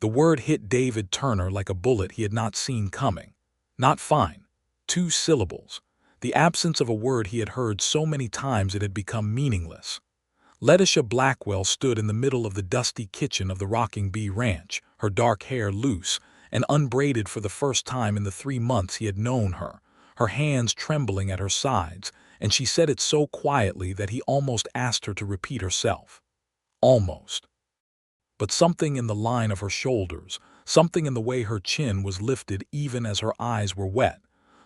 The word hit David Turner like a bullet he had not seen coming. Not fine. 2 syllables. The absence of a word he had heard so many times it had become meaningless. Letitia Blackwell stood in the middle of the dusty kitchen of the Rocking Bee Ranch, her dark hair loose and unbraided for the first time in the 3 months he had known her hands trembling at her sides, and she said it so quietly that he almost asked her to repeat herself. Almost. But something in the line of her shoulders, something in the way her chin was lifted even as her eyes were wet,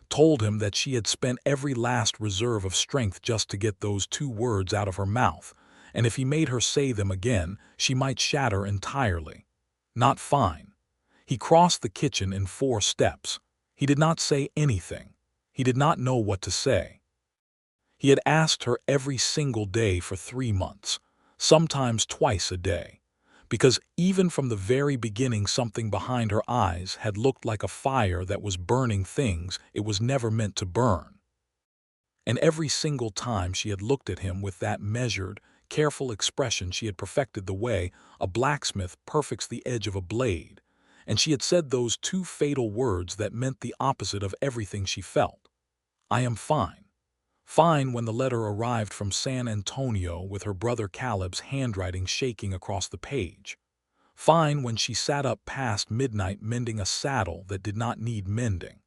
told him that she had spent every last reserve of strength just to get those 2 words out of her mouth, and if he made her say them again, she might shatter entirely. Not fine. He crossed the kitchen in 4 steps. He did not say anything. He did not know what to say. He had asked her every single day for 3 months, sometimes twice a day, because even from the very beginning something behind her eyes had looked like a fire that was burning things it was never meant to burn. And every single time she had looked at him with that measured, careful expression she had perfected the way a blacksmith perfects the edge of a blade, and she had said those 2 fatal words that meant the opposite of everything she felt. I am fine. Fine when the letter arrived from San Antonio with her brother Caleb's handwriting shaking across the page. Fine when she sat up past midnight mending a saddle that did not need mending.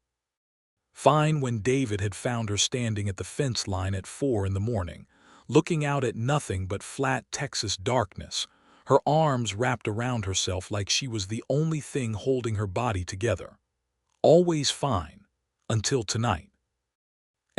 Fine when David had found her standing at the fence line at 4 in the morning, looking out at nothing but flat Texas darkness, her arms wrapped around herself like she was the only thing holding her body together. Always fine, until tonight.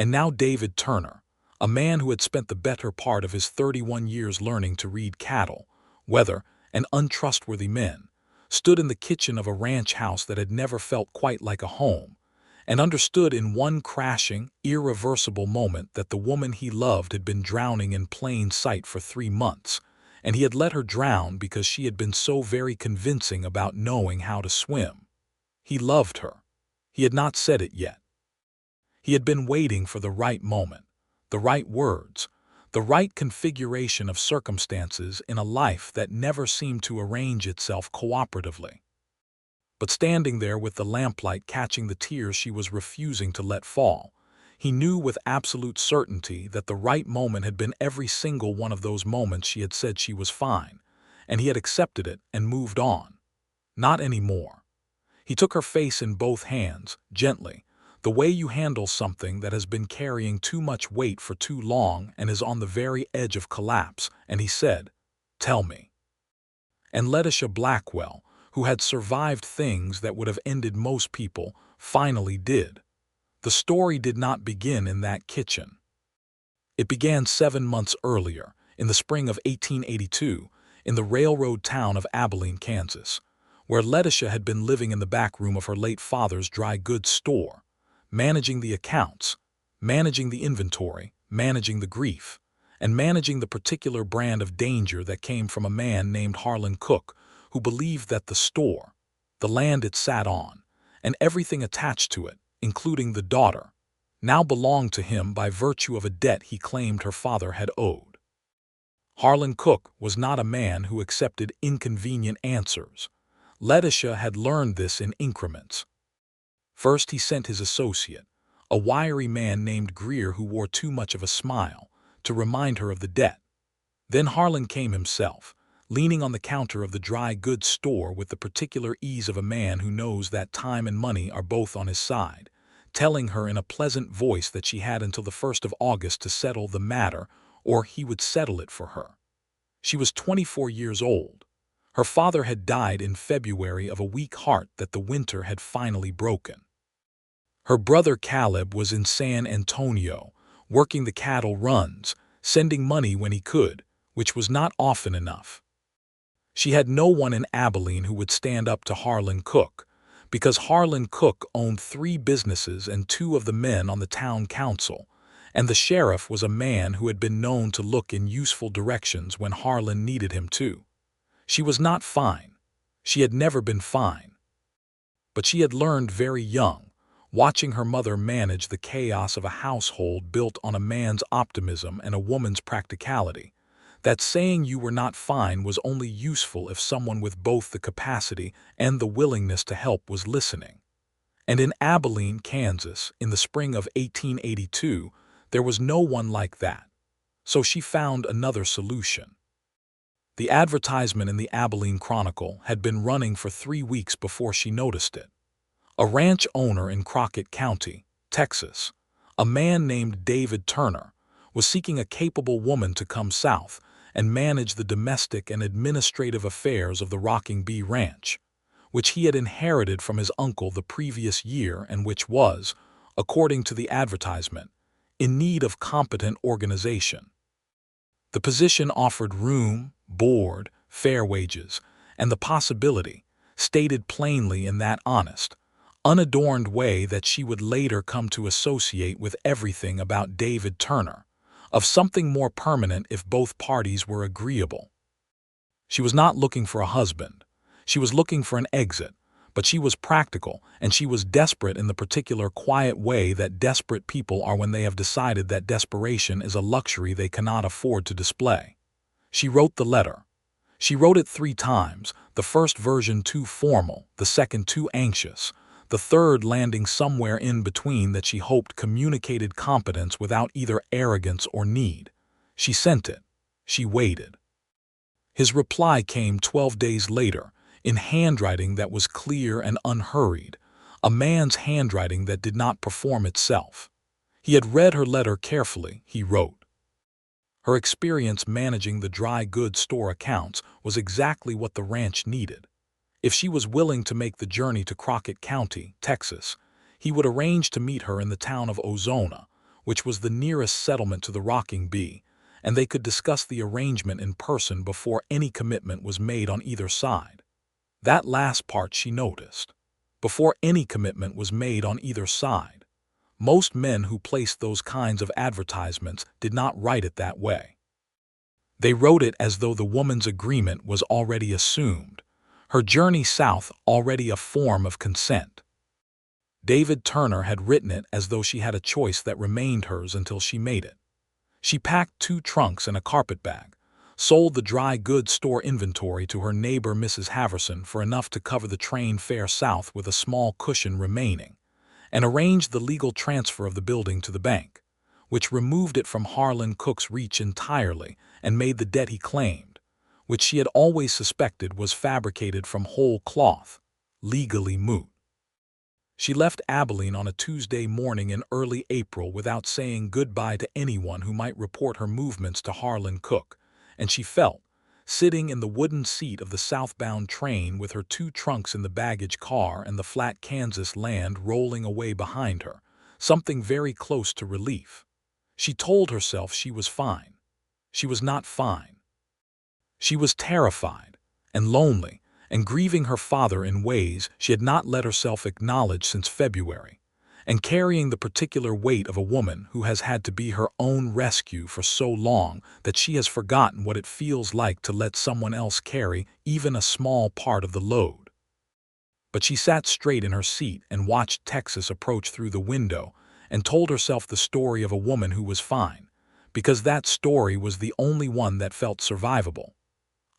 And now David Turner, a man who had spent the better part of his 31 years learning to read cattle, weather, and untrustworthy men, stood in the kitchen of a ranch house that had never felt quite like a home, and understood in one crashing, irreversible moment that the woman he loved had been drowning in plain sight for 3 months, and he had let her drown because she had been so very convincing about knowing how to swim. He loved her. He had not said it yet. He had been waiting for the right moment, the right words, the right configuration of circumstances in a life that never seemed to arrange itself cooperatively. But standing there with the lamplight catching the tears she was refusing to let fall, he knew with absolute certainty that the right moment had been every single one of those moments she had said she was fine, and he had accepted it and moved on. Not anymore. He took her face in both hands, gently, the way you handle something that has been carrying too much weight for too long and is on the very edge of collapse, and he said, "Tell me." And Letitia Blackwell, who had survived things that would have ended most people, finally did. The story did not begin in that kitchen. It began 7 months earlier, in the spring of 1882, in the railroad town of Abilene, Kansas, where Letitia had been living in the back room of her late father's dry goods store, managing the accounts, managing the inventory, managing the grief, and managing the particular brand of danger that came from a man named Harlan Cook, who believed that the store, the land it sat on, and everything attached to it, including the daughter, now belonged to him by virtue of a debt he claimed her father had owed. Harlan Cook was not a man who accepted inconvenient answers. Letitia had learned this in increments. First he sent his associate, a wiry man named Greer who wore too much of a smile, to remind her of the debt. Then Harlan came himself, leaning on the counter of the dry goods store with the particular ease of a man who knows that time and money are both on his side, telling her in a pleasant voice that she had until the 1st of August to settle the matter, or he would settle it for her. She was 24 years old. Her father had died in February of a weak heart that the winter had finally broken. Her brother Caleb was in San Antonio, working the cattle runs, sending money when he could, which was not often enough. She had no one in Abilene who would stand up to Harlan Cook, because Harlan Cook owned 3 businesses and 2 of the men on the town council, and the sheriff was a man who had been known to look in useful directions when Harlan needed him to. She was not fine. She had never been fine. But she had learned very young, watching her mother manage the chaos of a household built on a man's optimism and a woman's practicality, that saying you were not fine was only useful if someone with both the capacity and the willingness to help was listening. And in Abilene, Kansas, in the spring of 1882, there was no one like that. So she found another solution. The advertisement in the Abilene Chronicle had been running for 3 weeks before she noticed it. A ranch owner in Crockett County, Texas, a man named David Turner, was seeking a capable woman to come south and manage the domestic and administrative affairs of the Rocking Bee Ranch, which he had inherited from his uncle the previous year and which was, according to the advertisement, in need of competent organization. The position offered room, board, fair wages, and the possibility, stated plainly in that honest, unadorned way that she would later come to associate with everything about David Turner, of something more permanent if both parties were agreeable. She was not looking for a husband. She was looking for an exit, but she was practical, and she was desperate in the particular quiet way that desperate people are when they have decided that desperation is a luxury they cannot afford to display. She wrote the letter. She wrote it 3 times, the first version too formal, the second too anxious, the third landing somewhere in between that she hoped communicated competence without either arrogance or need. She sent it. She waited. His reply came 12 days later, in handwriting that was clear and unhurried, a man's handwriting that did not perform itself. He had read her letter carefully, he wrote. Her experience managing the dry goods store accounts was exactly what the ranch needed. If she was willing to make the journey to Crockett County, Texas, he would arrange to meet her in the town of Ozona, which was the nearest settlement to the Rocking Bee, and they could discuss the arrangement in person before any commitment was made on either side. That last part she noticed. Before any commitment was made on either side. Most men who placed those kinds of advertisements did not write it that way. They wrote it as though the woman's agreement was already assumed, her journey south already a form of consent. David Turner had written it as though she had a choice that remained hers until she made it. She packed 2 trunks and a carpetbag, sold the dry goods store inventory to her neighbor Mrs. Haverson for enough to cover the train fare south with a small cushion remaining, and arranged the legal transfer of the building to the bank, which removed it from Harlan Cook's reach entirely and made the debt he claimed, which she had always suspected was fabricated from whole cloth, legally moot. She left Abilene on a Tuesday morning in early April without saying goodbye to anyone who might report her movements to Harlan Cook, and she felt, sitting in the wooden seat of the southbound train with her 2 trunks in the baggage car and the flat Kansas land rolling away behind her, something very close to relief. She told herself she was fine. She was not fine. She was terrified and lonely and grieving her father in ways she had not let herself acknowledge since February, and carrying the particular weight of a woman who has had to be her own rescue for so long that she has forgotten what it feels like to let someone else carry even a small part of the load. But she sat straight in her seat and watched Texas approach through the window and told herself the story of a woman who was fine, because that story was the only one that felt survivable.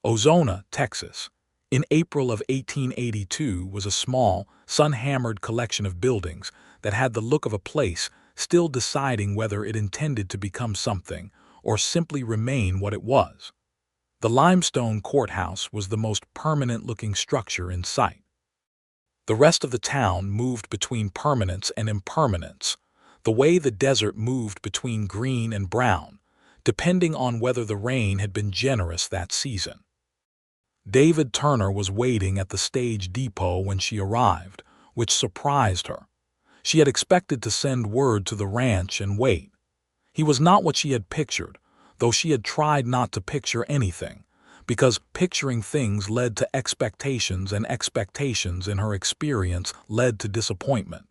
Ozona, Texas, in April of 1882 was a small, sun-hammered collection of buildings that had the look of a place still deciding whether it intended to become something or simply remain what it was. The limestone courthouse was the most permanent-looking structure in sight. The rest of the town moved between permanence and impermanence, the way the desert moved between green and brown, depending on whether the rain had been generous that season. David Turner was waiting at the stage depot when she arrived, which surprised her. She had expected to send word to the ranch and wait. He was not what she had pictured, though she had tried not to picture anything, because picturing things led to expectations and expectations in her experience led to disappointment.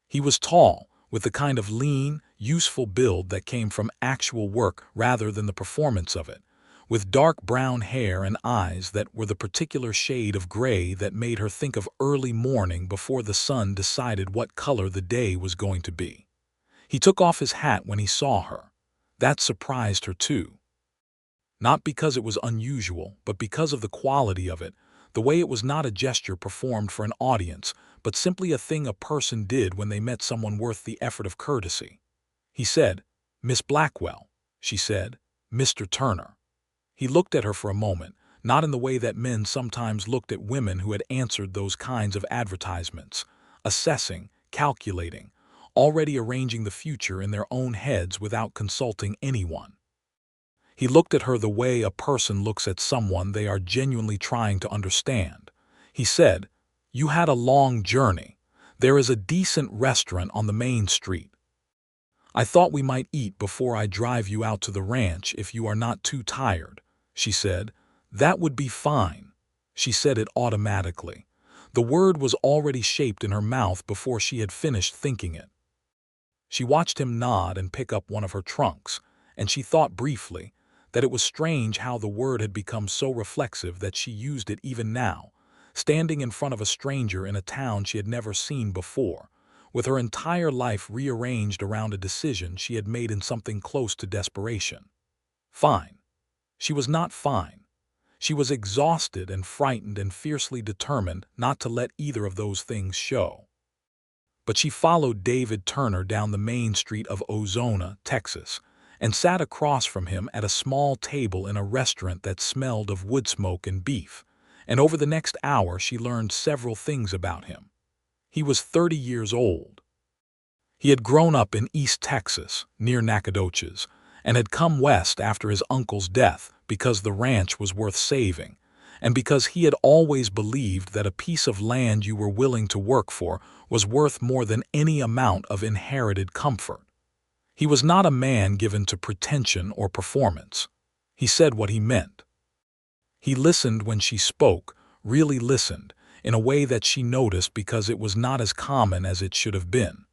He was tall, with the kind of lean, useful build that came from actual work rather than the performance of it, with dark brown hair and eyes that were the particular shade of gray that made her think of early morning before the sun decided what color the day was going to be. He took off his hat when he saw her. That surprised her too. Not because it was unusual, but because of the quality of it, the way it was not a gesture performed for an audience, but simply a thing a person did when they met someone worth the effort of courtesy. He said, "Miss Blackwell." She said, "Mr. Turner." He looked at her for a moment, not in the way that men sometimes looked at women who had answered those kinds of advertisements, assessing, calculating, already arranging the future in their own heads without consulting anyone. He looked at her the way a person looks at someone they are genuinely trying to understand. He said, "You had a long journey. There is a decent restaurant on the main street. I thought we might eat before I drive you out to the ranch if you are not too tired." She said, "That would be fine." She said it automatically. The word was already shaped in her mouth before she had finished thinking it. She watched him nod and pick up one of her trunks, and she thought briefly that it was strange how the word had become so reflexive that she used it even now, standing in front of a stranger in a town she had never seen before, with her entire life rearranged around a decision she had made in something close to desperation. Fine. She was not fine. She was exhausted and frightened and fiercely determined not to let either of those things show. But she followed David Turner down the main street of Ozona, Texas, and sat across from him at a small table in a restaurant that smelled of wood smoke and beef, and over the next hour she learned several things about him. He was 30 years old. He had grown up in East Texas, near Nacogdoches, and had come west after his uncle's death because the ranch was worth saving, and because he had always believed that a piece of land you were willing to work for was worth more than any amount of inherited comfort. He was not a man given to pretension or performance. He said what he meant. He listened when she spoke, really listened, in a way that she noticed because it was not as common as it should have been.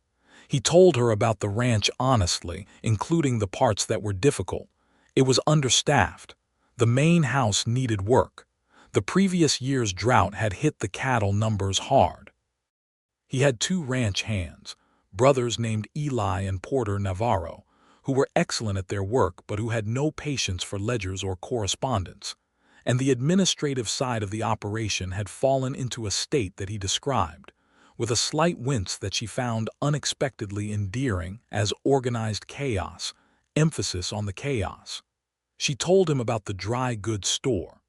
He told her about the ranch honestly, including the parts that were difficult. It was understaffed. The main house needed work. The previous year's drought had hit the cattle numbers hard. He had 2 ranch hands, brothers named Eli and Porter Navarro, who were excellent at their work but who had no patience for ledgers or correspondence, and the administrative side of the operation had fallen into a state that he described, with a slight wince that she found unexpectedly endearing as organized chaos, emphasis on the chaos. She told him about the dry goods store.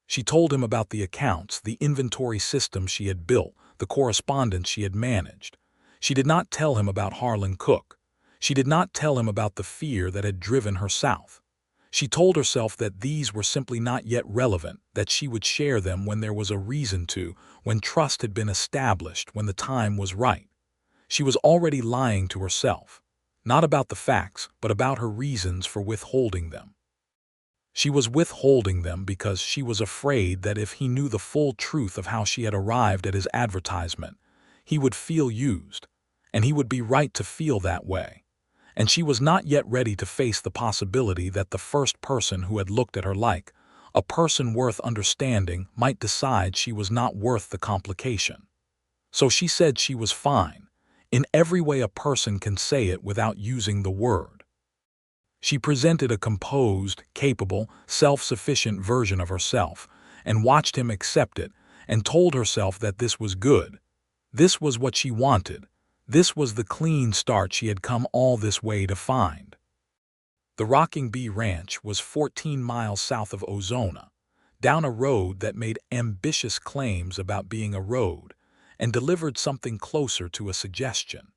She told him about the accounts, the inventory system she had built, the correspondence she had managed. She did not tell him about Harlan Cook. She did not tell him about the fear that had driven her south. She told herself that these were simply not yet relevant, that she would share them when there was a reason to, when trust had been established, when the time was right. She was already lying to herself, not about the facts, but about her reasons for withholding them. She was withholding them because she was afraid that if he knew the full truth of how she had arrived at his advertisement, he would feel used, and he would be right to feel that way. And she was not yet ready to face the possibility that the first person who had looked at her like a person worth understanding might decide she was not worth the complication. So she said she was fine, in every way a person can say it without using the word. She presented a composed, capable, self-sufficient version of herself, and watched him accept it, and told herself that this was good. This was what she wanted. This was the clean start she had come all this way to find. The Rocking Bee Ranch was 14 miles south of Ozona, down a road that made ambitious claims about being a road, and delivered something closer to a suggestion.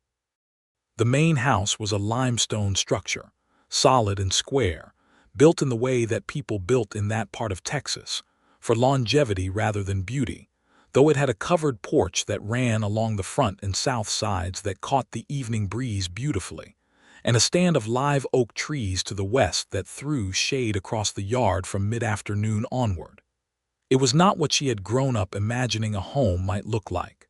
The main house was a limestone structure, solid and square, built in the way that people built in that part of Texas, for longevity rather than beauty, though it had a covered porch that ran along the front and south sides that caught the evening breeze beautifully, and a stand of live oak trees to the west that threw shade across the yard from mid-afternoon onward. It was not what she had grown up imagining a home might look like.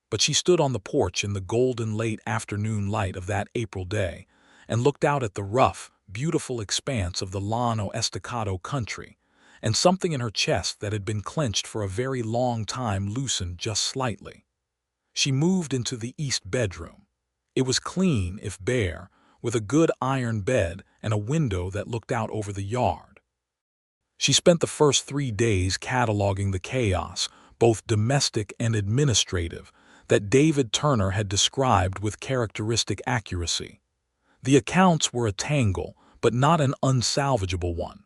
But she stood on the porch in the golden late afternoon light of that April day and looked out at the rough, beautiful expanse of the Llano Estacado country, and something in her chest that had been clenched for a very long time loosened just slightly. She moved into the east bedroom. It was clean, if bare, with a good iron bed and a window that looked out over the yard. She spent the first 3 days cataloging the chaos, both domestic and administrative, that David Turner had described with characteristic accuracy. The accounts were a tangle, but not an unsalvageable one.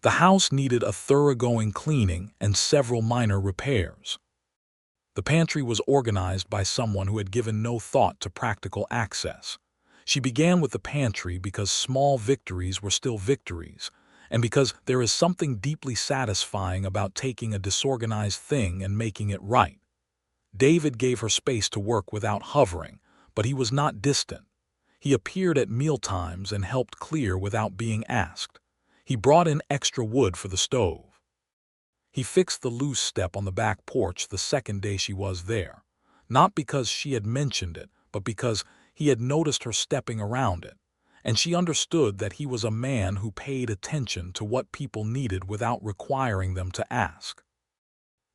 The house needed a thoroughgoing cleaning and several minor repairs. The pantry was organized by someone who had given no thought to practical access. She began with the pantry because small victories were still victories, and because there is something deeply satisfying about taking a disorganized thing and making it right. David gave her space to work without hovering, but he was not distant. He appeared at mealtimes and helped clear without being asked. He brought in extra wood for the stove. He fixed the loose step on the back porch the second day she was there, not because she had mentioned it, but because he had noticed her stepping around it, and she understood that he was a man who paid attention to what people needed without requiring them to ask.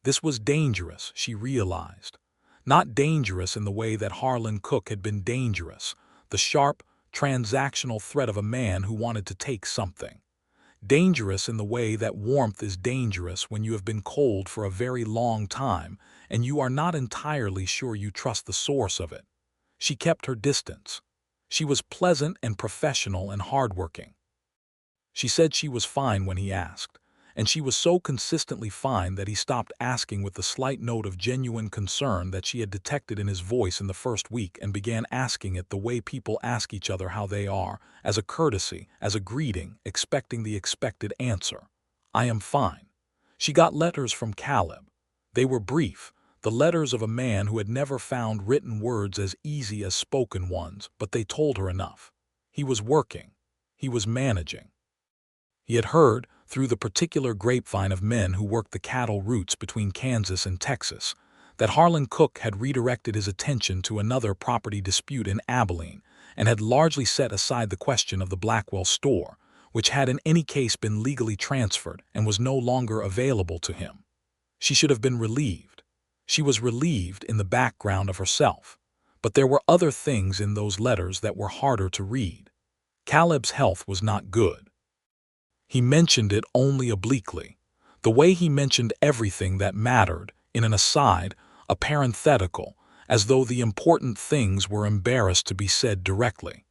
This was dangerous, she realized. Not dangerous in the way that Harlan Cook had been dangerous, the sharp, transactional threat of a man who wanted to take something. Dangerous in the way that warmth is dangerous when you have been cold for a very long time and you are not entirely sure you trust the source of it. She kept her distance. She was pleasant and professional and hardworking. She said she was fine when he asked, and she was so consistently fine that he stopped asking with the slight note of genuine concern that she had detected in his voice in the first week and began asking it the way people ask each other how they are, as a courtesy, as a greeting, expecting the expected answer. "I am fine." She got letters from Caleb. They were brief, the letters of a man who had never found written words as easy as spoken ones, but they told her enough. He was working. He was managing. He had heard, through the particular grapevine of men who worked the cattle routes between Kansas and Texas, that Harlan Cook had redirected his attention to another property dispute in Abilene and had largely set aside the question of the Blackwell store, which had in any case been legally transferred and was no longer available to him. She should have been relieved. She was relieved in the background of herself. But there were other things in those letters that were harder to read. Caleb's health was not good. He mentioned it only obliquely, the way he mentioned everything that mattered, in an aside, a parenthetical, as though the important things were embarrassed to be said directly.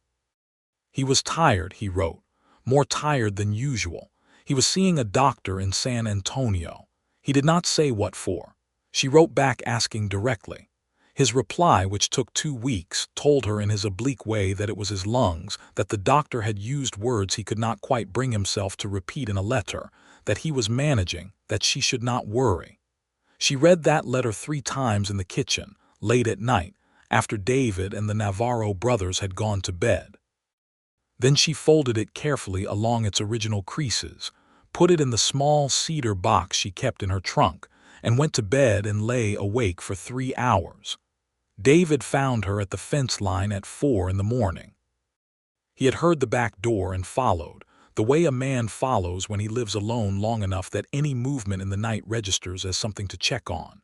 He was tired, he wrote, more tired than usual. He was seeing a doctor in San Antonio. He did not say what for. She wrote back asking directly. His reply, which took 2 weeks, told her in his oblique way that it was his lungs, that the doctor had used words he could not quite bring himself to repeat in a letter, that he was managing, that she should not worry. She read that letter 3 times in the kitchen, late at night, after David and the Navarro brothers had gone to bed. Then she folded it carefully along its original creases, put it in the small cedar box she kept in her trunk, and went to bed and lay awake for 3 hours. David found her at the fence line at 4 in the morning. He had heard the back door and followed, the way a man follows when he lives alone long enough that any movement in the night registers as something to check on.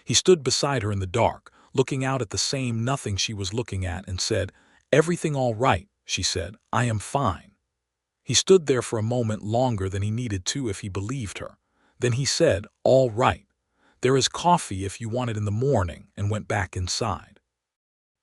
He stood beside her in the dark, looking out at the same nothing she was looking at, and said, "Everything all right," she said, "I am fine." He stood there for a moment longer than he needed to if he believed her. Then he said, "All right. There is coffee if you want it in the morning," and went back inside.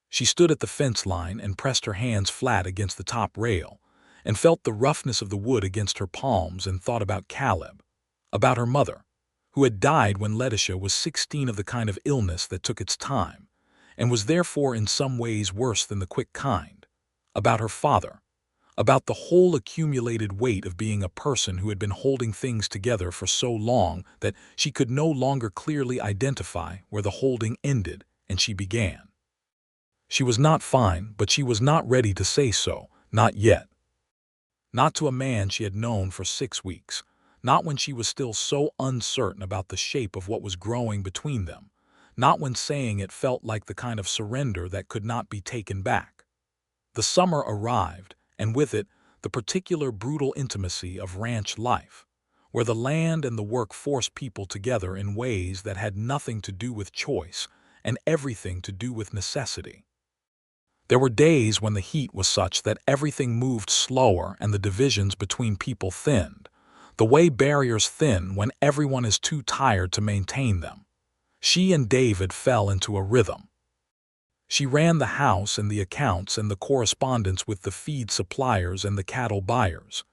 She stood at the fence line and pressed her hands flat against the top rail, and felt the roughness of the wood against her palms and thought about Caleb, about her mother, who had died when Letitia was 16 of the kind of illness that took its time, and was therefore in some ways worse than the quick kind, about her father, about the whole accumulated weight of being a person who had been holding things together for so long that she could no longer clearly identify where the holding ended and she began. She was not fine, but she was not ready to say so, not yet. Not to a man she had known for 6 weeks, not when she was still so uncertain about the shape of what was growing between them, not when saying it felt like the kind of surrender that could not be taken back. The summer arrived, and with it, the particular brutal intimacy of ranch life, where the land and the work forced people together in ways that had nothing to do with choice and everything to do with necessity. There were days when the heat was such that everything moved slower and the divisions between people thinned. the way barriers thin when everyone is too tired to maintain them. She and David fell into a rhythm. She ran the house and the accounts and the correspondence with the feed suppliers and the cattle buyers.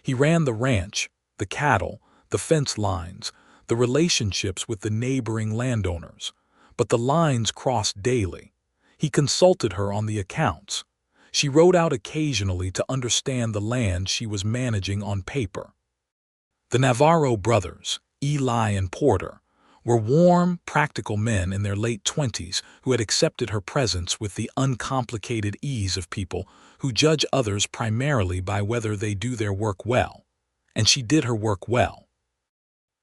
He ran the ranch, the cattle, the fence lines, the relationships with the neighboring landowners. But the lines crossed daily. He consulted her on the accounts. She wrote out occasionally to understand the land she was managing on paper. The Navarro brothers, Eli and Porter, were warm, practical men in their late 20s who had accepted her presence with the uncomplicated ease of people who judge others primarily by whether they do their work well. And she did her work well.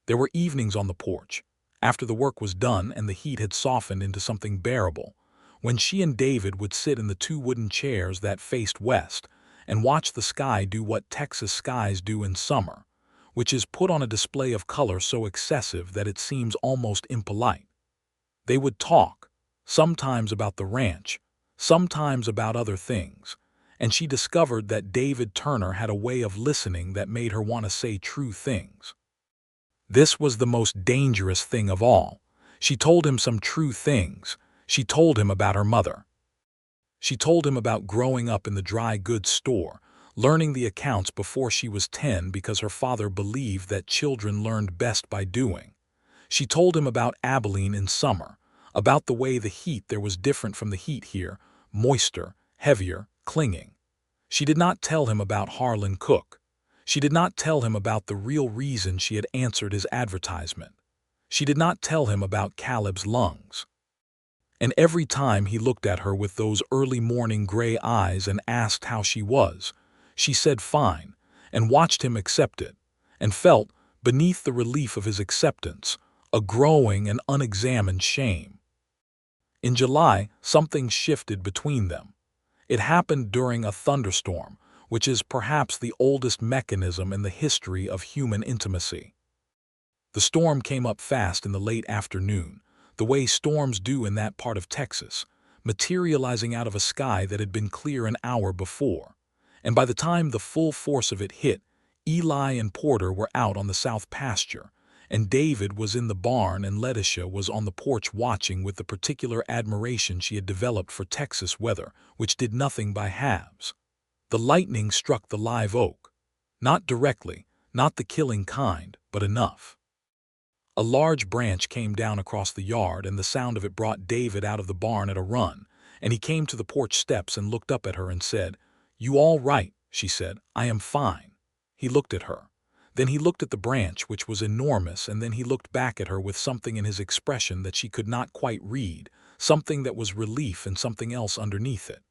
There were evenings on the porch, after the work was done and the heat had softened into something bearable, when she and David would sit in the two wooden chairs that faced west and watch the sky do what Texas skies do in summer, which is put on a display of color so excessive that it seems almost impolite. They would talk, sometimes about the ranch, sometimes about other things, and she discovered that David Turner had a way of listening that made her want to say true things. This was the most dangerous thing of all. She told him some true things. She told him about her mother. She told him about growing up in the dry goods store, learning the accounts before she was 10 because her father believed that children learned best by doing. She told him about Abilene in summer, about the way the heat there was different from the heat here, moister, heavier, clinging. She did not tell him about Harlan Cook. She did not tell him about the real reason she had answered his advertisement. She did not tell him about Caleb's lungs. And every time he looked at her with those early morning gray eyes and asked how she was, she said fine, and watched him accept it, and felt, beneath the relief of his acceptance, a growing and unexamined shame. In July, something shifted between them. It happened during a thunderstorm, which is perhaps the oldest mechanism in the history of human intimacy. The storm came up fast in the late afternoon, the way storms do in that part of Texas, materializing out of a sky that had been clear an hour before. And by the time the full force of it hit, Eli and Porter were out on the south pasture, and David was in the barn and Letitia was on the porch watching with the particular admiration she had developed for Texas weather, which did nothing by halves. The lightning struck the live oak. Not directly, not the killing kind, but enough. A large branch came down across the yard, and the sound of it brought David out of the barn at a run, and he came to the porch steps and looked up at her and said, "You all right?" she said. "I am fine." He looked at her. Then he looked at the branch, which was enormous, and then he looked back at her with something in his expression that she could not quite read, something that was relief and something else underneath it.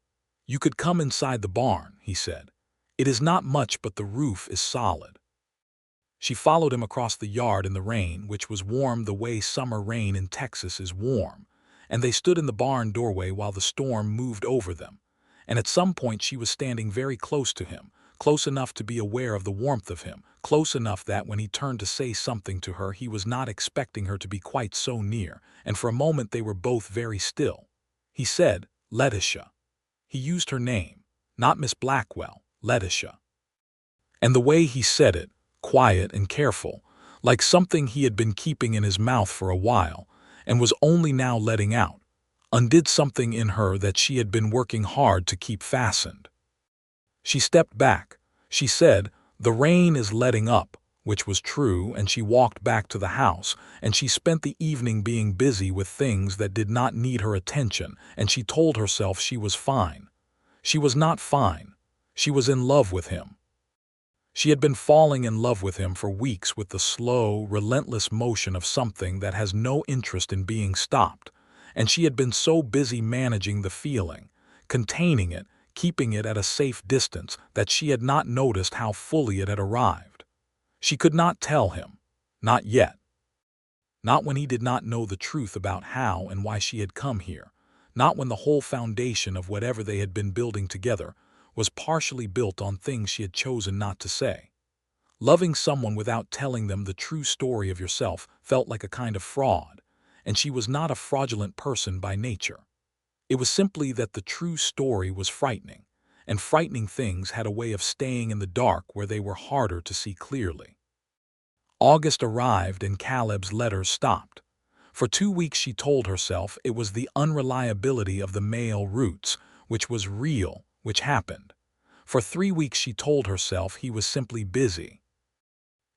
"You could come inside the barn," he said. "It is not much, but the roof is solid." She followed him across the yard in the rain, which was warm the way summer rain in Texas is warm, and they stood in the barn doorway while the storm moved over them. And at some point she was standing very close to him, close enough to be aware of the warmth of him, close enough that when he turned to say something to her he was not expecting her to be quite so near, and for a moment they were both very still. He said, "Letitia." He used her name, not Miss Blackwell, Letitia. And the way he said it, quiet and careful, like something he had been keeping in his mouth for a while and was only now letting out, undid something in her that she had been working hard to keep fastened. She stepped back. She said, "The rain is letting up," which was true, and she walked back to the house, and she spent the evening being busy with things that did not need her attention, and she told herself she was fine. She was not fine. She was in love with him. She had been falling in love with him for weeks with the slow, relentless motion of something that has no interest in being stopped, and she had been so busy managing the feeling, containing it, keeping it at a safe distance, that she had not noticed how fully it had arrived. She could not tell him. Not yet. Not when he did not know the truth about how and why she had come here. Not when the whole foundation of whatever they had been building together was partially built on things she had chosen not to say. Loving someone without telling them the true story of yourself felt like a kind of fraud, and she was not a fraudulent person by nature. It was simply that the true story was frightening, and frightening things had a way of staying in the dark where they were harder to see clearly. August arrived and Caleb's letters stopped. For 2 weeks she told herself it was the unreliability of the mail routes, which was real, which happened. For 3 weeks she told herself he was simply busy.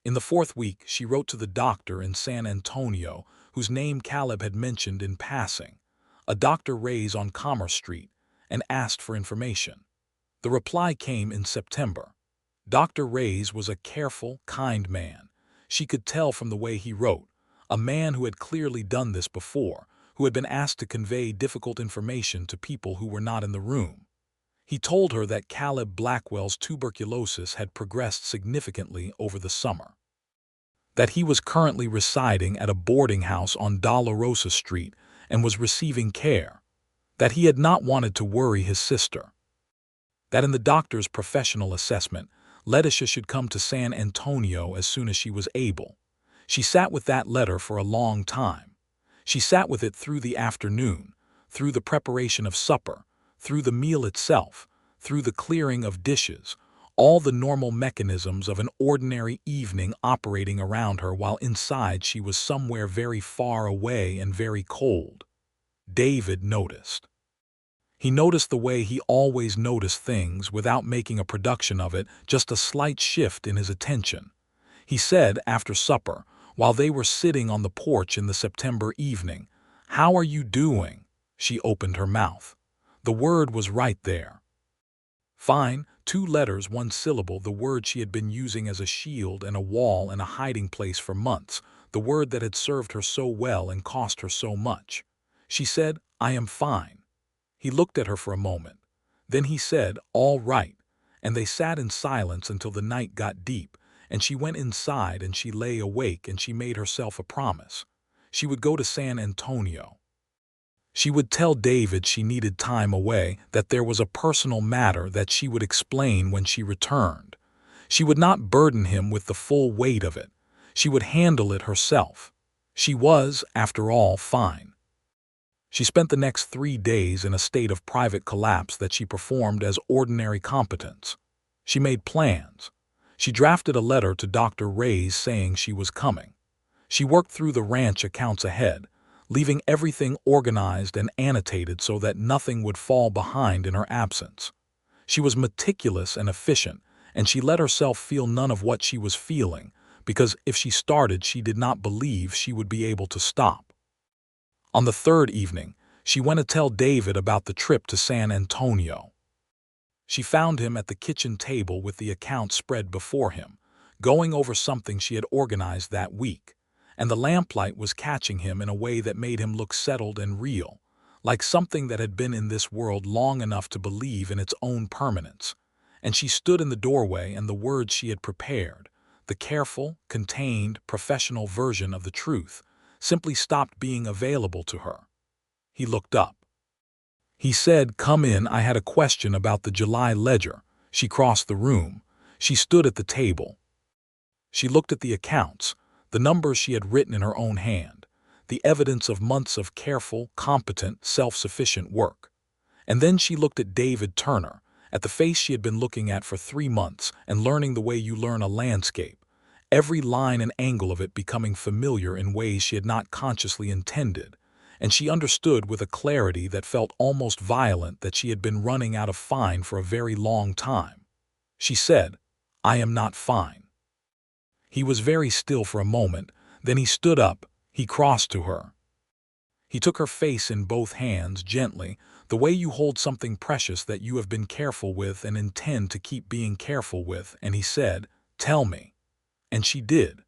In the fourth week, she wrote to the doctor in San Antonio, whose name Caleb had mentioned in passing, a Dr. Ray's on Commerce Street, and asked for information. The reply came in September. Dr. Ray's was a careful, kind man. She could tell from the way he wrote, a man who had clearly done this before, who had been asked to convey difficult information to people who were not in the room. He told her that Caleb Blackwell's tuberculosis had progressed significantly over the summer, that he was currently residing at a boarding house on Dolorosa Street and was receiving care, that he had not wanted to worry his sister, that in the doctor's professional assessment, Letitia should come to San Antonio as soon as she was able. She sat with that letter for a long time. She sat with it through the afternoon, through the preparation of supper, through the meal itself, through the clearing of dishes, all the normal mechanisms of an ordinary evening operating around her while inside she was somewhere very far away and very cold. David noticed. He noticed the way he always noticed things without making a production of it, just a slight shift in his attention. He said after supper, while they were sitting on the porch in the September evening, "How are you doing?" She opened her mouth. The word was right there. Fine, 2 letters, 1 syllable, the word she had been using as a shield and a wall and a hiding place for months, the word that had served her so well and cost her so much. She said, "I am fine." He looked at her for a moment. Then he said, "All right," and they sat in silence until the night got deep, and she went inside and she lay awake and she made herself a promise. She would go to San Antonio. She would tell David she needed time away, that there was a personal matter that she would explain when she returned. She would not burden him with the full weight of it. She would handle it herself. She was, after all, fine. She spent the next 3 days in a state of private collapse that she performed as ordinary competence. She made plans. She drafted a letter to Dr. Ray's saying she was coming. She worked through the ranch accounts ahead, leaving everything organized and annotated so that nothing would fall behind in her absence. She was meticulous and efficient, and she let herself feel none of what she was feeling, because if she started, she did not believe she would be able to stop. On the 3rd evening, she went to tell David about the trip to San Antonio. She found him at the kitchen table with the account spread before him, going over something she had organized that week, and the lamplight was catching him in a way that made him look settled and real, like something that had been in this world long enough to believe in its own permanence. And she stood in the doorway, and the words she had prepared, the careful, contained, professional version of the truth, simply stopped being available to her. He looked up. He said, "Come in, I had a question about the July ledger." She crossed the room. She stood at the table. She looked at the accounts, the numbers she had written in her own hand, the evidence of months of careful, competent, self-sufficient work. And then she looked at David Turner, at the face she had been looking at for 3 months and learning the way you learn a landscape, every line and angle of it becoming familiar in ways she had not consciously intended, and she understood with a clarity that felt almost violent that she had been running out of fine for a very long time. She said, "I am not fine." He was very still for a moment, then he stood up, he crossed to her. He took her face in both hands gently, the way you hold something precious that you have been careful with and intend to keep being careful with, and he said, "Tell me." And she did.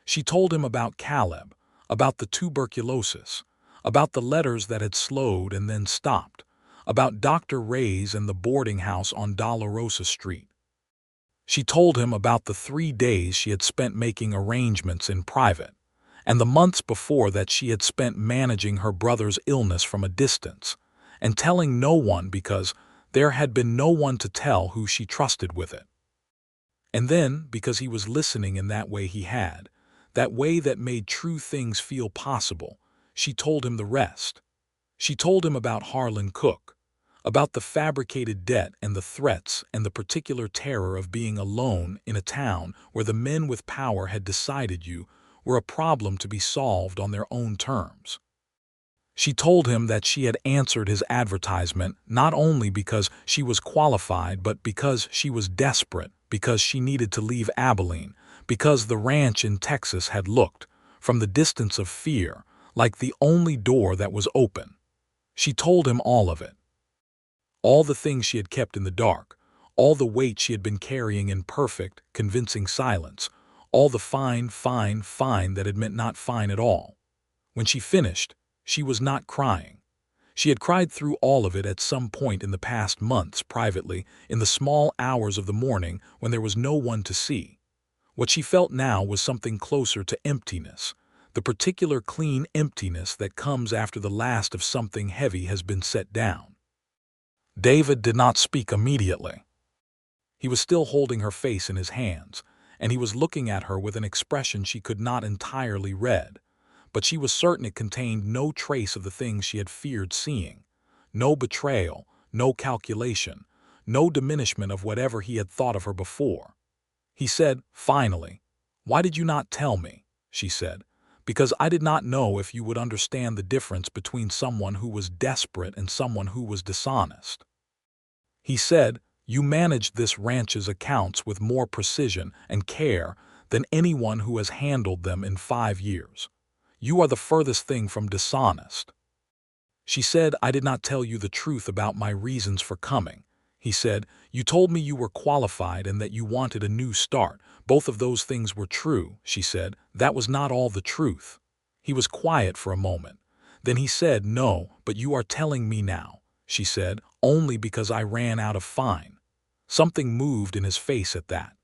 She told him about Caleb, about the tuberculosis, about the letters that had slowed and then stopped, about Dr. Ray's and the boarding house on Dolorosa Street. She told him about the 3 days she had spent making arrangements in private, and the months before that she had spent managing her brother's illness from a distance, and telling no one because there had been no one to tell who she trusted with it. And then, because he was listening in that way he had, that way that made true things feel possible, she told him the rest. She told him about Harlan Cook, about the fabricated debt and the threats and the particular terror of being alone in a town where the men with power had decided you were a problem to be solved on their own terms. She told him that she had answered his advertisement not only because she was qualified but because she was desperate, because she needed to leave Abilene, because the ranch in Texas had looked, from the distance of fear, like the only door that was open. She told him all of it. All the things she had kept in the dark, all the weight she had been carrying in perfect, convincing silence, all the fine that had meant not fine at all. When she finished, she was not crying. She had cried through all of it at some point in the past months privately, in the small hours of the morning when there was no one to see. What she felt now was something closer to emptiness, the particular clean emptiness that comes after the last of something heavy has been set down. David did not speak immediately. He was still holding her face in his hands, and he was looking at her with an expression she could not entirely read, but she was certain it contained no trace of the things she had feared seeing, no betrayal, no calculation, no diminishment of whatever he had thought of her before. He said, finally, "Why did you not tell me?" she said. "Because I did not know if you would understand the difference between someone who was desperate and someone who was dishonest." He said, "You managed this ranch's accounts with more precision and care than anyone who has handled them in 5 years. You are the furthest thing from dishonest." She said, "I did not tell you the truth about my reasons for coming." He said, "You told me you were qualified and that you wanted a new start. Both of those things were true," she said. "That was not all the truth." He was quiet for a moment. Then he said, "No, but you are telling me now," she said, "only because I ran out of fine." Something moved in his face at that.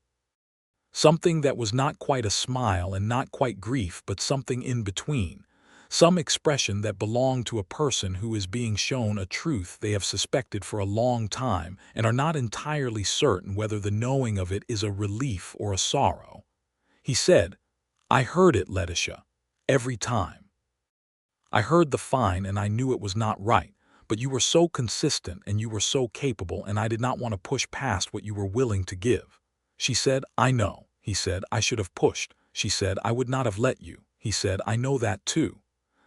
Something that was not quite a smile and not quite grief, but something in between. Some expression that belonged to a person who is being shown a truth they have suspected for a long time and are not entirely certain whether the knowing of it is a relief or a sorrow. He said, "I heard it, Letitia, every time. I heard the fine and I knew it was not right, but you were so consistent and you were so capable and I did not want to push past what you were willing to give." She said, "I know." He said, "I should have pushed." She said, "I would not have let you." He said, "I know that too."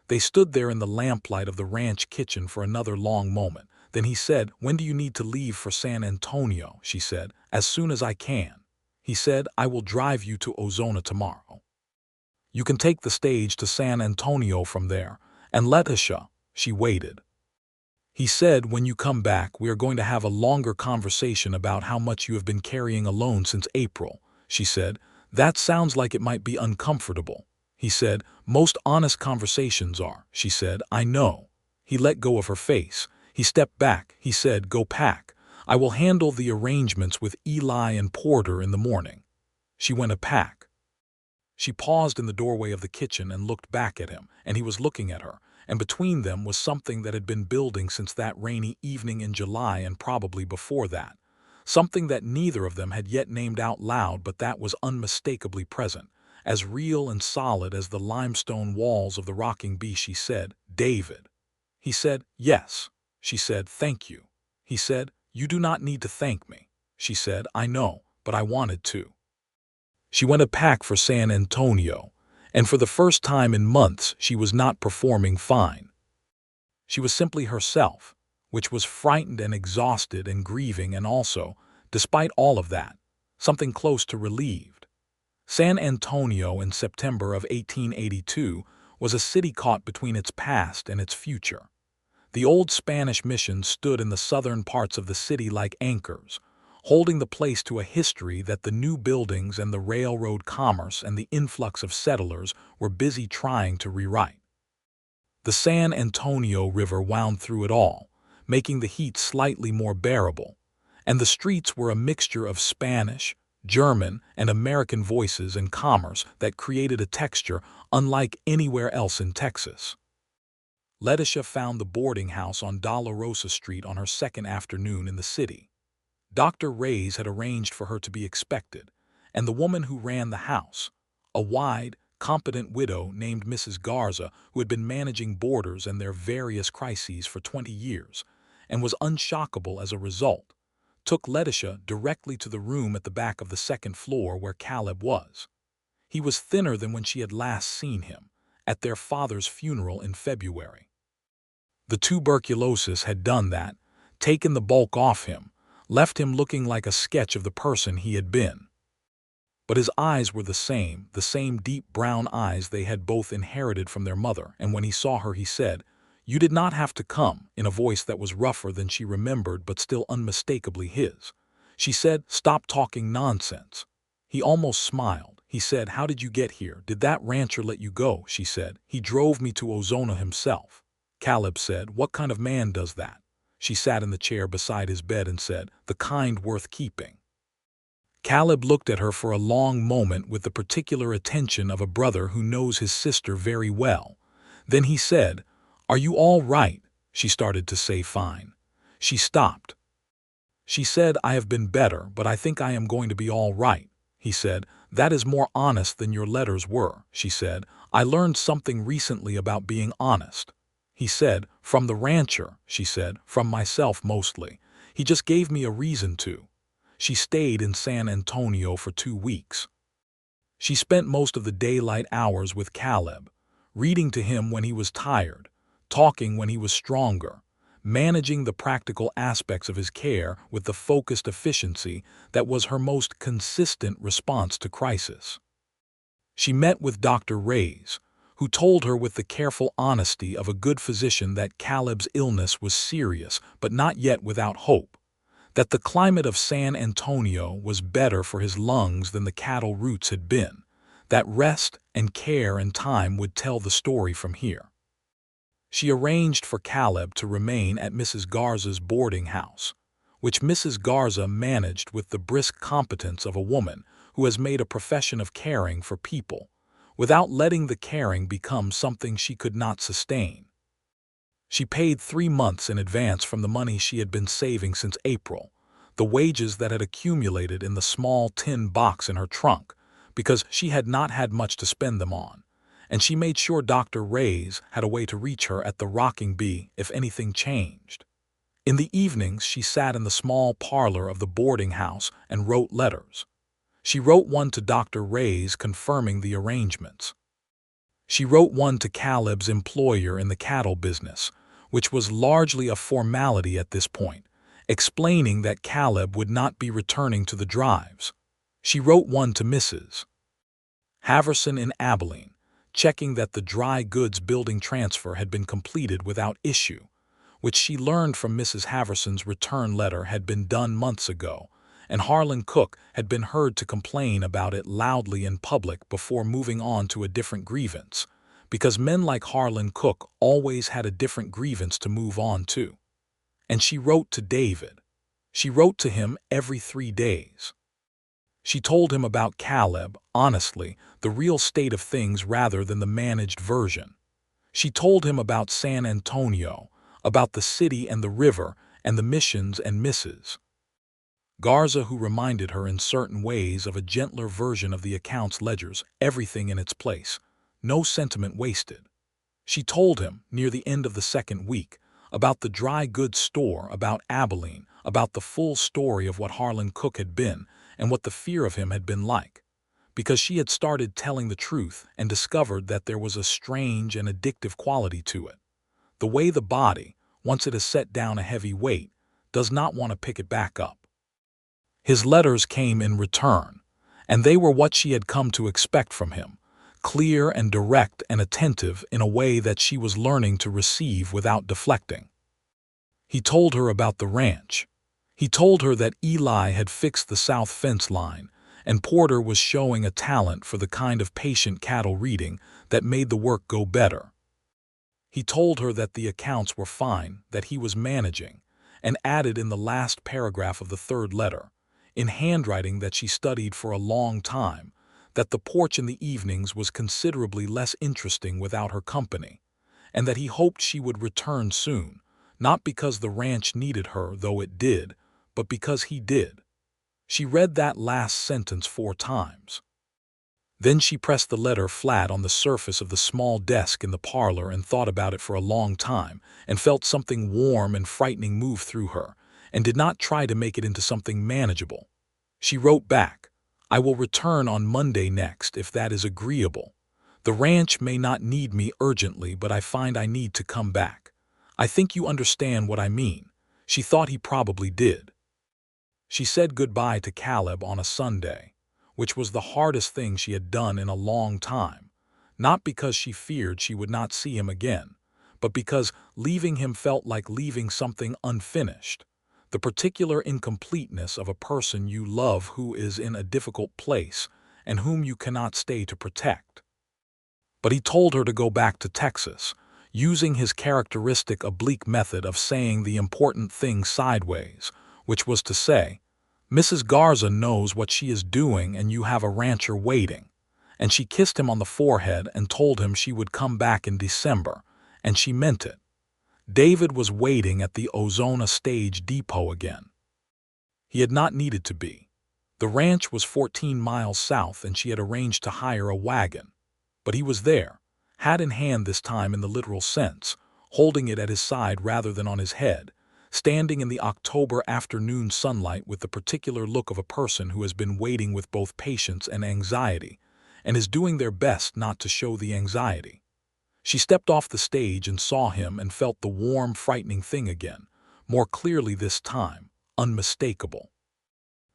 They stood there in the lamplight of the ranch kitchen for another long moment. Then he said, "When do you need to leave for San Antonio?" She said, "As soon as I can." He said, "I will drive you to Ozona tomorrow. You can take the stage to San Antonio from there." And Letitia, she waited. He said, "When you come back, we are going to have a longer conversation about how much you have been carrying alone since April." She said, "That sounds like it might be uncomfortable." He said, "Most honest conversations are." She said, "I know." He let go of her face. He stepped back. He said, "Go pack. I will handle the arrangements with Eli and Porter in the morning." She went to pack. She paused in the doorway of the kitchen and looked back at him, and he was looking at her, and between them was something that had been building since that rainy evening in July and probably before that. Something that neither of them had yet named out loud, but that was unmistakably present, as real and solid as the limestone walls of the rocking bee. She said, "David." He said, "Yes." She said, "Thank you." He said, "You do not need to thank me." She said, "I know, but I wanted to." She went to pack for San Antonio, and for the first time in months she was not performing fine. She was simply herself, which was frightened and exhausted and grieving and also, despite all of that, something close to relieved. San Antonio in September of 1882 was a city caught between its past and its future. The old Spanish missions stood in the southern parts of the city like anchors, holding the place to a history that the new buildings and the railroad commerce and the influx of settlers were busy trying to rewrite. The San Antonio River wound through it all, making the heat slightly more bearable, and the streets were a mixture of Spanish, German, and American voices and commerce that created a texture unlike anywhere else in Texas. Letitia found the boarding house on Dolorosa Street on her second afternoon in the city. Dr. Reyes had arranged for her to be expected, and the woman who ran the house, a wide, competent widow named Mrs. Garza, who had been managing boarders and their various crises for 20 years, and was unshockable as a result, took Letitia directly to the room at the back of the second floor where Caleb was. He was thinner than when she had last seen him, at their father's funeral in February. The tuberculosis had done that, taken the bulk off him, left him looking like a sketch of the person he had been. But his eyes were the same deep brown eyes they had both inherited from their mother, and when he saw her he said, "You did not have to come," in a voice that was rougher than she remembered but still unmistakably his. She said, "Stop talking nonsense." He almost smiled. He said, "How did you get here? Did that rancher let you go?" She said, "He drove me to Ozona himself." Caleb said, "What kind of man does that?" She sat in the chair beside his bed and said, "The kind worth keeping." Caleb looked at her for a long moment with the particular attention of a brother who knows his sister very well. Then he said, "Are you all right?" She started to say fine. She stopped. She said, "I have been better, but I think I am going to be all right." He said, "That is more honest than your letters were." She said, "I learned something recently about being honest." He said, "From the rancher." She said, "From myself mostly. He just gave me a reason to." She stayed in San Antonio for 2 weeks. She spent most of the daylight hours with Caleb, reading to him when he was tired, talking when he was stronger, managing the practical aspects of his care with the focused efficiency that was her most consistent response to crisis. She met with Dr. Reyes, who told her with the careful honesty of a good physician that Caleb's illness was serious but not yet without hope, that the climate of San Antonio was better for his lungs than the cattle roots had been, that rest and care and time would tell the story from here. She arranged for Caleb to remain at Mrs. Garza's boarding house, which Mrs. Garza managed with the brisk competence of a woman who has made a profession of caring for people, without letting the caring become something she could not sustain. She paid 3 months in advance from the money she had been saving since April, the wages that had accumulated in the small tin box in her trunk, because she had not had much to spend them on, and she made sure Dr. Reyes had a way to reach her at the Rocking Bee if anything changed. In the evenings she sat in the small parlor of the boarding house and wrote letters. She wrote one to Dr. Reyes confirming the arrangements. She wrote one to Caleb's employer in the cattle business, which was largely a formality at this point, explaining that Caleb would not be returning to the drives. She wrote one to Mrs. Haverson in Abilene, checking that the dry goods building transfer had been completed without issue, which she learned from Mrs. Haverson's return letter had been done months ago, and Harlan Cook had been heard to complain about it loudly in public before moving on to a different grievance, because men like Harlan Cook always had a different grievance to move on to. And she wrote to David. She wrote to him every 3 days. She told him about Caleb, honestly, the real state of things rather than the managed version. She told him about San Antonio, about the city and the river and the missions and Mrs. Garza, who reminded her in certain ways of a gentler version of the accounts ledgers, everything in its place, no sentiment wasted. She told him, near the end of the 2nd week, about the dry goods store, about Abilene, about the full story of what Harlan Cook had been and what the fear of him had been like, because she had started telling the truth and discovered that there was a strange and addictive quality to it. The way the body, once it has set down a heavy weight, does not want to pick it back up. His letters came in return, and they were what she had come to expect from him, clear and direct and attentive in a way that she was learning to receive without deflecting. He told her about the ranch. He told her that Eli had fixed the south fence line, and Porter was showing a talent for the kind of patient cattle reading that made the work go better. He told her that the accounts were fine, that he was managing, and added in the last paragraph of the 3rd letter, in handwriting that she studied for a long time, that the porch in the evenings was considerably less interesting without her company, and that he hoped she would return soon, not because the ranch needed her, though it did, but because he did. She read that last sentence 4 times. Then she pressed the letter flat on the surface of the small desk in the parlor and thought about it for a long time, and felt something warm and frightening move through her, and did not try to make it into something manageable. She wrote back, "I will return on Monday next if that is agreeable. The ranch may not need me urgently, but I find I need to come back. I think you understand what I mean." She thought he probably did. She said goodbye to Caleb on a Sunday, which was the hardest thing she had done in a long time, not because she feared she would not see him again, but because leaving him felt like leaving something unfinished, the particular incompleteness of a person you love who is in a difficult place and whom you cannot stay to protect. But he told her to go back to Texas, using his characteristic oblique method of saying the important thing sideways, which was to say, "Mrs. Garza knows what she is doing and you have a rancher waiting." And she kissed him on the forehead and told him she would come back in December, and she meant it. David was waiting at the Ozona stage depot again. He had not needed to be. The ranch was 14 miles south and she had arranged to hire a wagon. But he was there, hat in hand this time in the literal sense, holding it at his side rather than on his head, standing in the October afternoon sunlight with the particular look of a person who has been waiting with both patience and anxiety, and is doing their best not to show the anxiety. She stepped off the stage and saw him and felt the warm, frightening thing again, more clearly this time, unmistakable.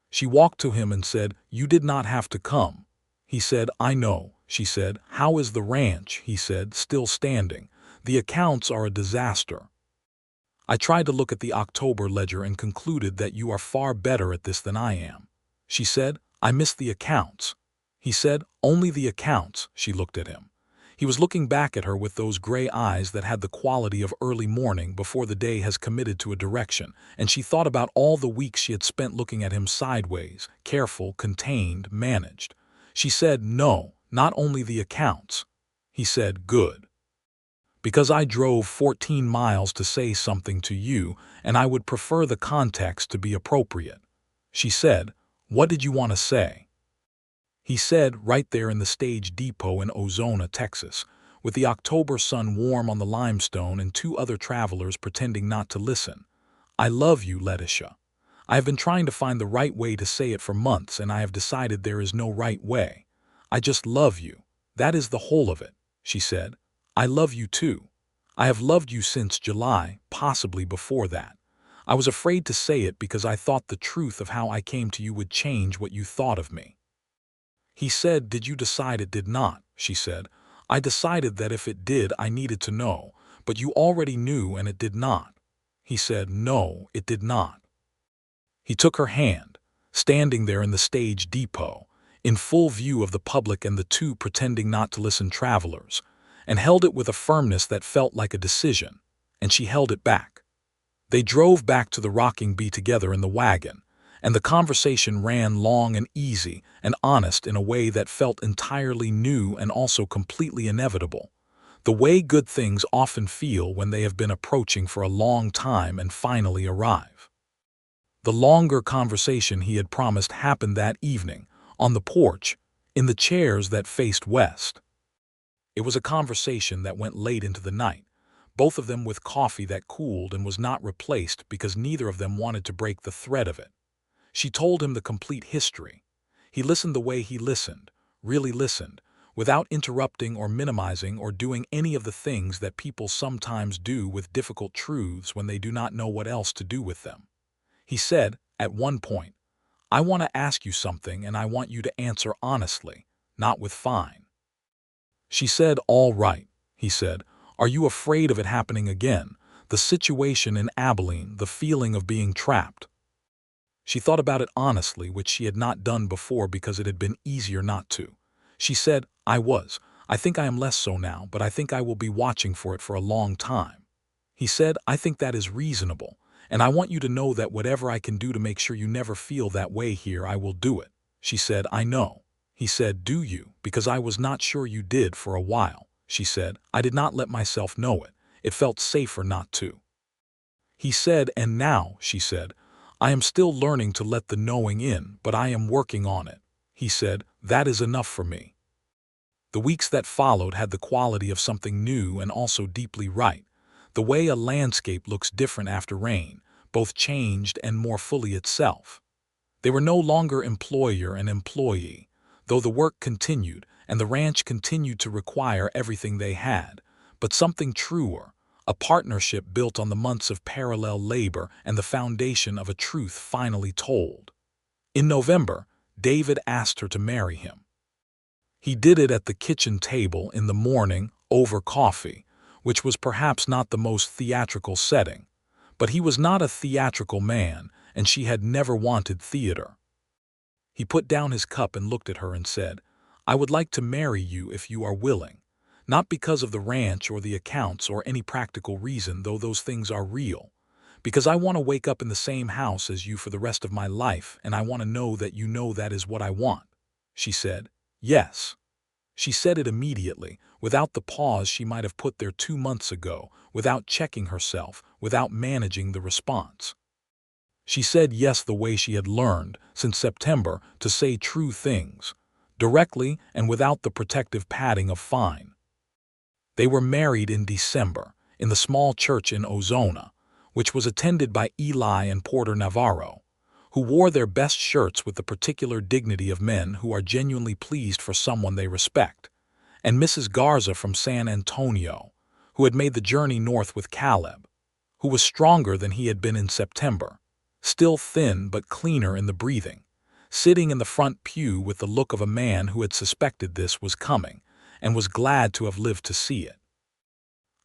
She walked to him and said, "You did not have to come." He said, "I know." She said, "How is the ranch?" He said, still standing. "The accounts are a disaster. I tried to look at the October ledger and concluded that you are far better at this than I am." She said, "I missed the accounts." He said, "Only the accounts." She looked at him. He was looking back at her with those gray eyes that had the quality of early morning before the day has committed to a direction, and she thought about all the weeks she had spent looking at him sideways, careful, contained, managed. She said, "No, not only the accounts." He said, "Good. Because I drove 14 miles to say something to you, and I would prefer the context to be appropriate." She said, "What did you want to say?" He said, "Right there in the stage depot in Ozona, Texas, with the October sun warm on the limestone and two other travelers pretending not to listen. I love you, Letitia. I have been trying to find the right way to say it for months, and I have decided there is no right way. I just love you. That is the whole of it." She said, "I love you too. I have loved you since July, possibly before that. I was afraid to say it because I thought the truth of how I came to you would change what you thought of me." He said, "Did you decide it did not?" She said, "I decided that if it did, I needed to know, but you already knew and it did not." He said, "No, it did not." He took her hand, standing there in the stage depot, in full view of the public and the two pretending not to listen travelers, and held it with a firmness that felt like a decision, and she held it back. They drove back to the rocking bee together in the wagon, and the conversation ran long and easy and honest in a way that felt entirely new and also completely inevitable, the way good things often feel when they have been approaching for a long time and finally arrive. The longer conversation he had promised happened that evening, on the porch, in the chairs that faced west. It was a conversation that went late into the night, both of them with coffee that cooled and was not replaced because neither of them wanted to break the thread of it. She told him the complete history. He listened the way he listened, really listened, without interrupting or minimizing or doing any of the things that people sometimes do with difficult truths when they do not know what else to do with them. He said, at one point, "I want to ask you something and I want you to answer honestly, not with fine." She said, "All right." He said, "Are you afraid of it happening again? The situation in Abilene, the feeling of being trapped?" She thought about it honestly, which she had not done before because it had been easier not to. She said, "I was. I think I am less so now, but I think I will be watching for it for a long time." He said, "I think that is reasonable, and I want you to know that whatever I can do to make sure you never feel that way here, I will do it." She said, "I know." He said, "Do you? Because I was not sure you did for a while." She said, "I did not let myself know it. It felt safer not to." He said, "And now," she said, "I am still learning to let the knowing in, but I am working on it." He said, "That is enough for me." The weeks that followed had the quality of something new and also deeply right. The way a landscape looks different after rain, both changed and more fully itself. They were no longer employer and employee, though the work continued and the ranch continued to require everything they had, but something truer, a partnership built on the months of parallel labor and the foundation of a truth finally told. In November, David asked her to marry him. He did it at the kitchen table in the morning, over coffee, which was perhaps not the most theatrical setting. But he was not a theatrical man, and she had never wanted theater. He put down his cup and looked at her and said, "I would like to marry you if you are willing. Not because of the ranch or the accounts or any practical reason, though those things are real. Because I want to wake up in the same house as you for the rest of my life, and I want to know that you know that is what I want." She said, "Yes." She said it immediately, without the pause she might have put there 2 months ago, without checking herself, without managing the response. She said yes the way she had learned, since September, to say true things, directly and without the protective padding of fine. They were married in December, in the small church in Ozona, which was attended by Eli and Porter Navarro, who wore their best shirts with the particular dignity of men who are genuinely pleased for someone they respect, and Mrs. Garza from San Antonio, who had made the journey north with Caleb, who was stronger than he had been in September, still thin but cleaner in the breathing, sitting in the front pew with the look of a man who had suspected this was coming and was glad to have lived to see it.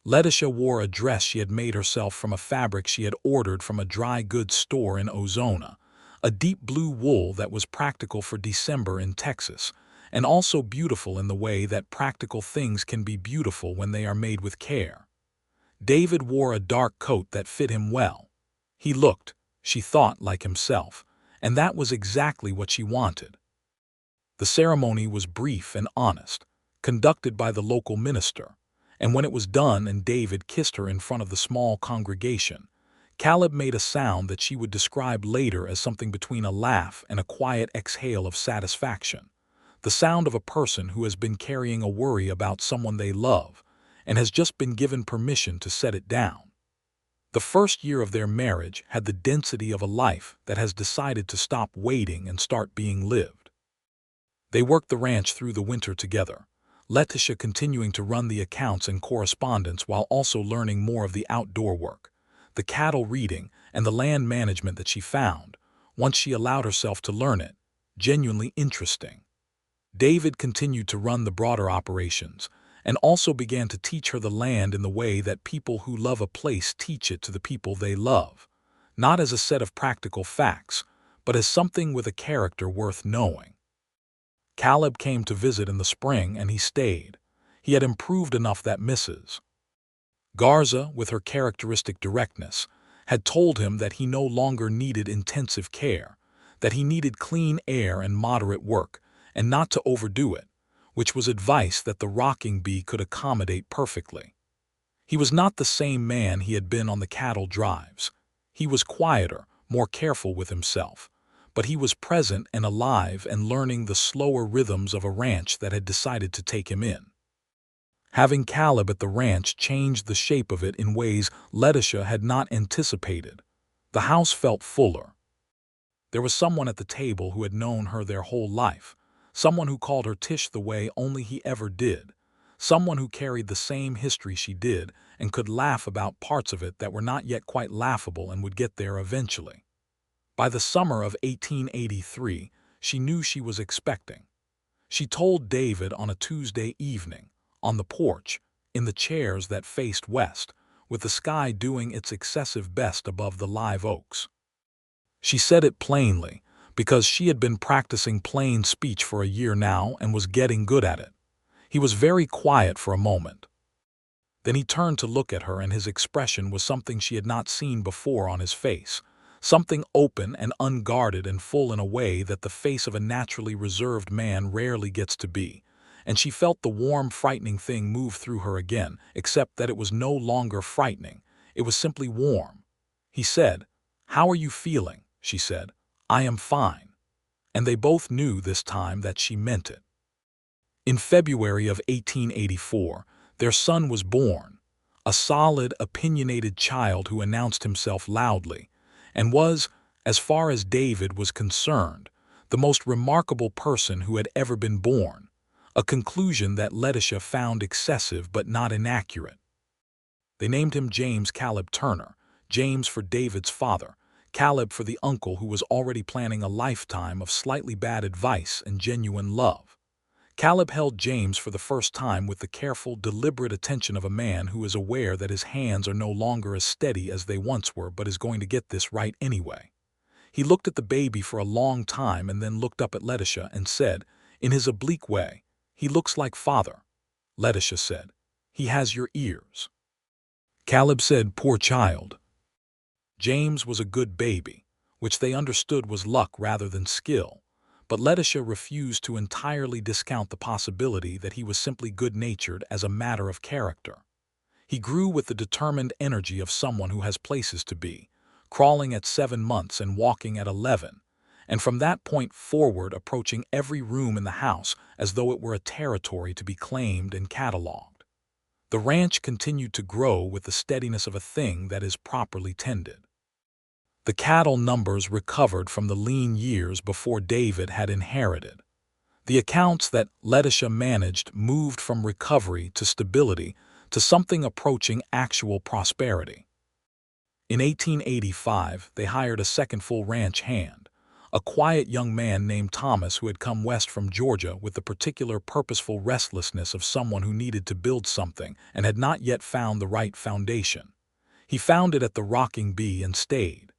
Letitia wore a dress she had made herself from a fabric she had ordered from a dry goods store in Ozona, a deep blue wool that was practical for December in Texas, and also beautiful in the way that practical things can be beautiful when they are made with care. David wore a dark coat that fit him well. He looked, she thought, like himself, and that was exactly what she wanted. The ceremony was brief and honest, conducted by the local minister, and when it was done and David kissed her in front of the small congregation, Caleb made a sound that she would describe later as something between a laugh and a quiet exhale of satisfaction, the sound of a person who has been carrying a worry about someone they love and has just been given permission to set it down. The first year of their marriage had the density of a life that has decided to stop waiting and start being lived. They worked the ranch through the winter together, Letitia continuing to run the accounts and correspondence while also learning more of the outdoor work, the cattle reading, and the land management that she found, once she allowed herself to learn it, genuinely interesting. David continued to run the broader operations, and also began to teach her the land in the way that people who love a place teach it to the people they love, not as a set of practical facts, but as something with a character worth knowing. Caleb came to visit in the spring and he stayed. He had improved enough that Mrs. Garza, with her characteristic directness, had told him that he no longer needed intensive care, that he needed clean air and moderate work, and not to overdo it, which was advice that the rocking bee could accommodate perfectly. He was not the same man he had been on the cattle drives. He was quieter, more careful with himself, but he was present and alive and learning the slower rhythms of a ranch that had decided to take him in. Having Caleb at the ranch changed the shape of it in ways Letitia had not anticipated. The house felt fuller. There was someone at the table who had known her their whole life, someone who called her Tish the way only he ever did, someone who carried the same history she did and could laugh about parts of it that were not yet quite laughable and would get there eventually. By the summer of 1883, she knew she was expecting. She told David on a Tuesday evening, on the porch, in the chairs that faced west, with the sky doing its excessive best above the live oaks. She said it plainly, because she had been practicing plain speech for a year now and was getting good at it. He was very quiet for a moment. Then he turned to look at her, and his expression was something she had not seen before on his face, something open and unguarded and full in a way that the face of a naturally reserved man rarely gets to be, and she felt the warm, frightening thing move through her again, except that it was no longer frightening, it was simply warm. He said, "How are you feeling?" she said. "I am fine." And they both knew this time that she meant it. In February of 1884, their son was born, a solid, opinionated child who announced himself loudly, and was, as far as David was concerned, the most remarkable person who had ever been born, a conclusion that Letitia found excessive but not inaccurate. They named him James Caleb Turner, James for David's father, Caleb for the uncle who was already planning a lifetime of slightly bad advice and genuine love. Caleb held James for the first time with the careful, deliberate attention of a man who is aware that his hands are no longer as steady as they once were but is going to get this right anyway. He looked at the baby for a long time and then looked up at Letitia and said, in his oblique way, "He looks like father." Letitia said, "He has your ears." Caleb said, "Poor child." James was a good baby, which they understood was luck rather than skill, but Letitia refused to entirely discount the possibility that he was simply good-natured as a matter of character. He grew with the determined energy of someone who has places to be, crawling at 7 months and walking at 11, and from that point forward approaching every room in the house as though it were a territory to be claimed and catalogued. The ranch continued to grow with the steadiness of a thing that is properly tended. The cattle numbers recovered from the lean years before David had inherited. The accounts that Letitia managed moved from recovery to stability to something approaching actual prosperity. In 1885, they hired a second full ranch hand, a quiet young man named Thomas who had come west from Georgia with the particular purposeful restlessness of someone who needed to build something and had not yet found the right foundation. He found it at the Rocking Bee and stayed.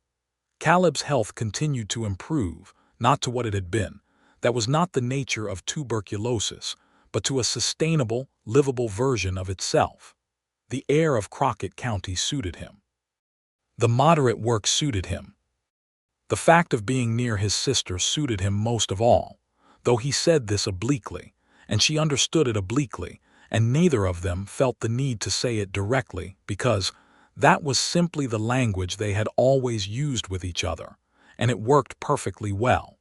Caleb's health continued to improve, not to what it had been. That was not the nature of tuberculosis, but to a sustainable, livable version of itself. The air of Crockett County suited him. The moderate work suited him. The fact of being near his sister suited him most of all, though he said this obliquely, and she understood it obliquely, and neither of them felt the need to say it directly because that was simply the language they had always used with each other, and it worked perfectly well.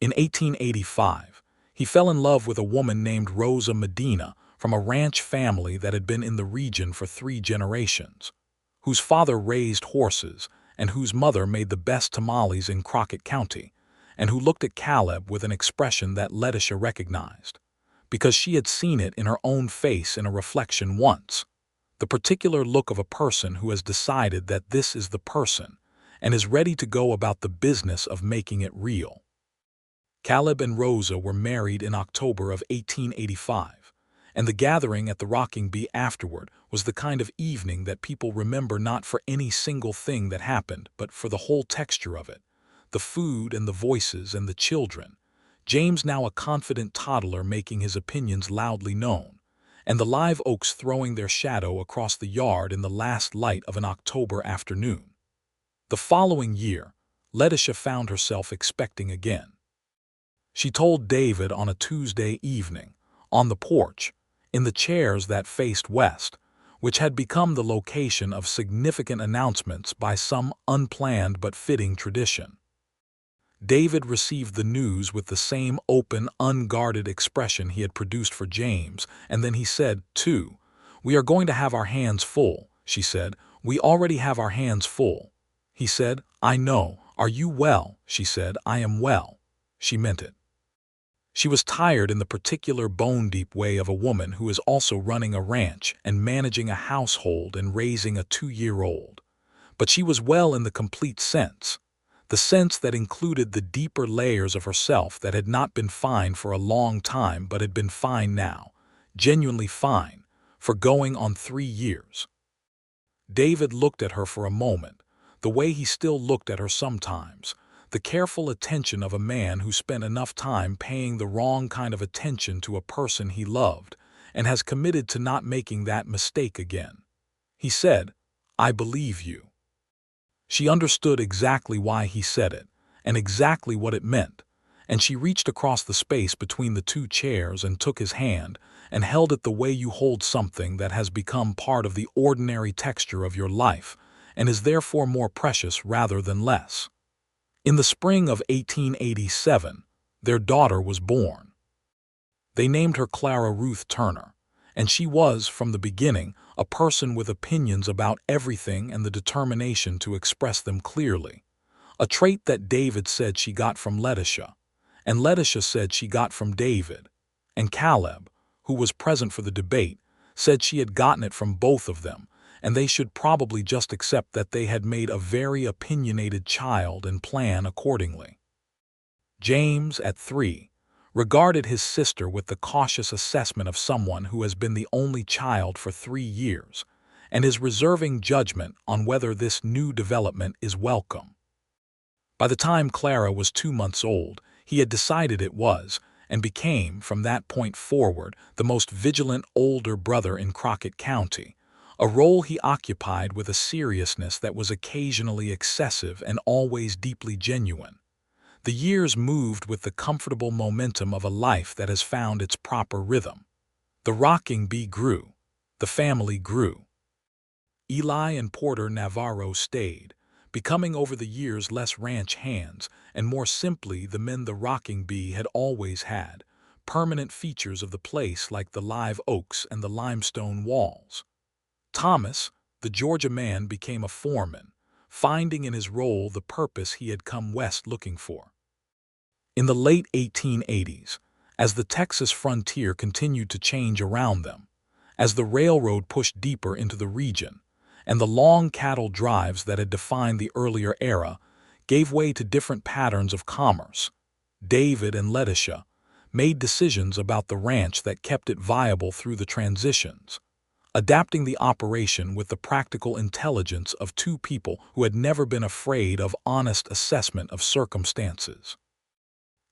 In 1885, he fell in love with a woman named Rosa Medina from a ranch family that had been in the region for 3 generations, whose father raised horses and whose mother made the best tamales in Crockett County, and who looked at Caleb with an expression that Letitia recognized, because she had seen it in her own face in a reflection once, the particular look of a person who has decided that this is the person and is ready to go about the business of making it real. Caleb and Rosa were married in October of 1885, and the gathering at the Rocking Bee afterward was the kind of evening that people remember not for any single thing that happened, but for the whole texture of it, the food and the voices and the children, James now a confident toddler making his opinions loudly known, and the live oaks throwing their shadow across the yard in the last light of an October afternoon. The following year, Letitia found herself expecting again. She told David on a Tuesday evening, on the porch, in the chairs that faced west, which had become the location of significant announcements by some unplanned but fitting tradition. David received the news with the same open, unguarded expression he had produced for James, and then he said, too, "We are going to have our hands full," she said. "We already have our hands full." He said, "I know. Are you well?" She said, "I am well." She meant it. She was tired in the particular bone-deep way of a woman who is also running a ranch and managing a household and raising a 2-year-old. But she was well in the complete sense, the sense that included the deeper layers of herself that had not been fine for a long time but had been fine now, genuinely fine, for going on 3 years. David looked at her for a moment, the way he still looked at her sometimes, the careful attention of a man who spent enough time paying the wrong kind of attention to a person he loved and has committed to not making that mistake again. He said, "I believe you." She understood exactly why he said it and exactly what it meant, and she reached across the space between the 2 chairs and took his hand and held it the way you hold something that has become part of the ordinary texture of your life and is therefore more precious rather than less. In the spring of 1887, their daughter was born. They named her Clara Ruth Turner, and she was, from the beginning, a person with opinions about everything and the determination to express them clearly, a trait that David said she got from Letitia, and Letitia said she got from David, and Caleb, who was present for the debate, said she had gotten it from both of them, and they should probably just accept that they had made a very opinionated child and plan accordingly. James, at 3, regarded his sister with the cautious assessment of someone who has been the only child for 3 years, and is reserving judgment on whether this new development is welcome. By the time Clara was 2 months old, he had decided it was, and became, from that point forward, the most vigilant older brother in Crockett County, a role he occupied with a seriousness that was occasionally excessive and always deeply genuine. The years moved with the comfortable momentum of a life that has found its proper rhythm. The rocking bee grew. The family grew. Eli and Porter Navarro stayed, becoming over the years less ranch hands and more simply the men the rocking bee had always had, permanent features of the place like the live oaks and the limestone walls. Thomas, the Georgia man, became a foreman, finding in his role the purpose he had come west looking for. In the late 1880s, as the Texas frontier continued to change around them, as the railroad pushed deeper into the region, and the long cattle drives that had defined the earlier era gave way to different patterns of commerce, David and Letitia made decisions about the ranch that kept it viable through the transitions, adapting the operation with the practical intelligence of two people who had never been afraid of honest assessment of circumstances.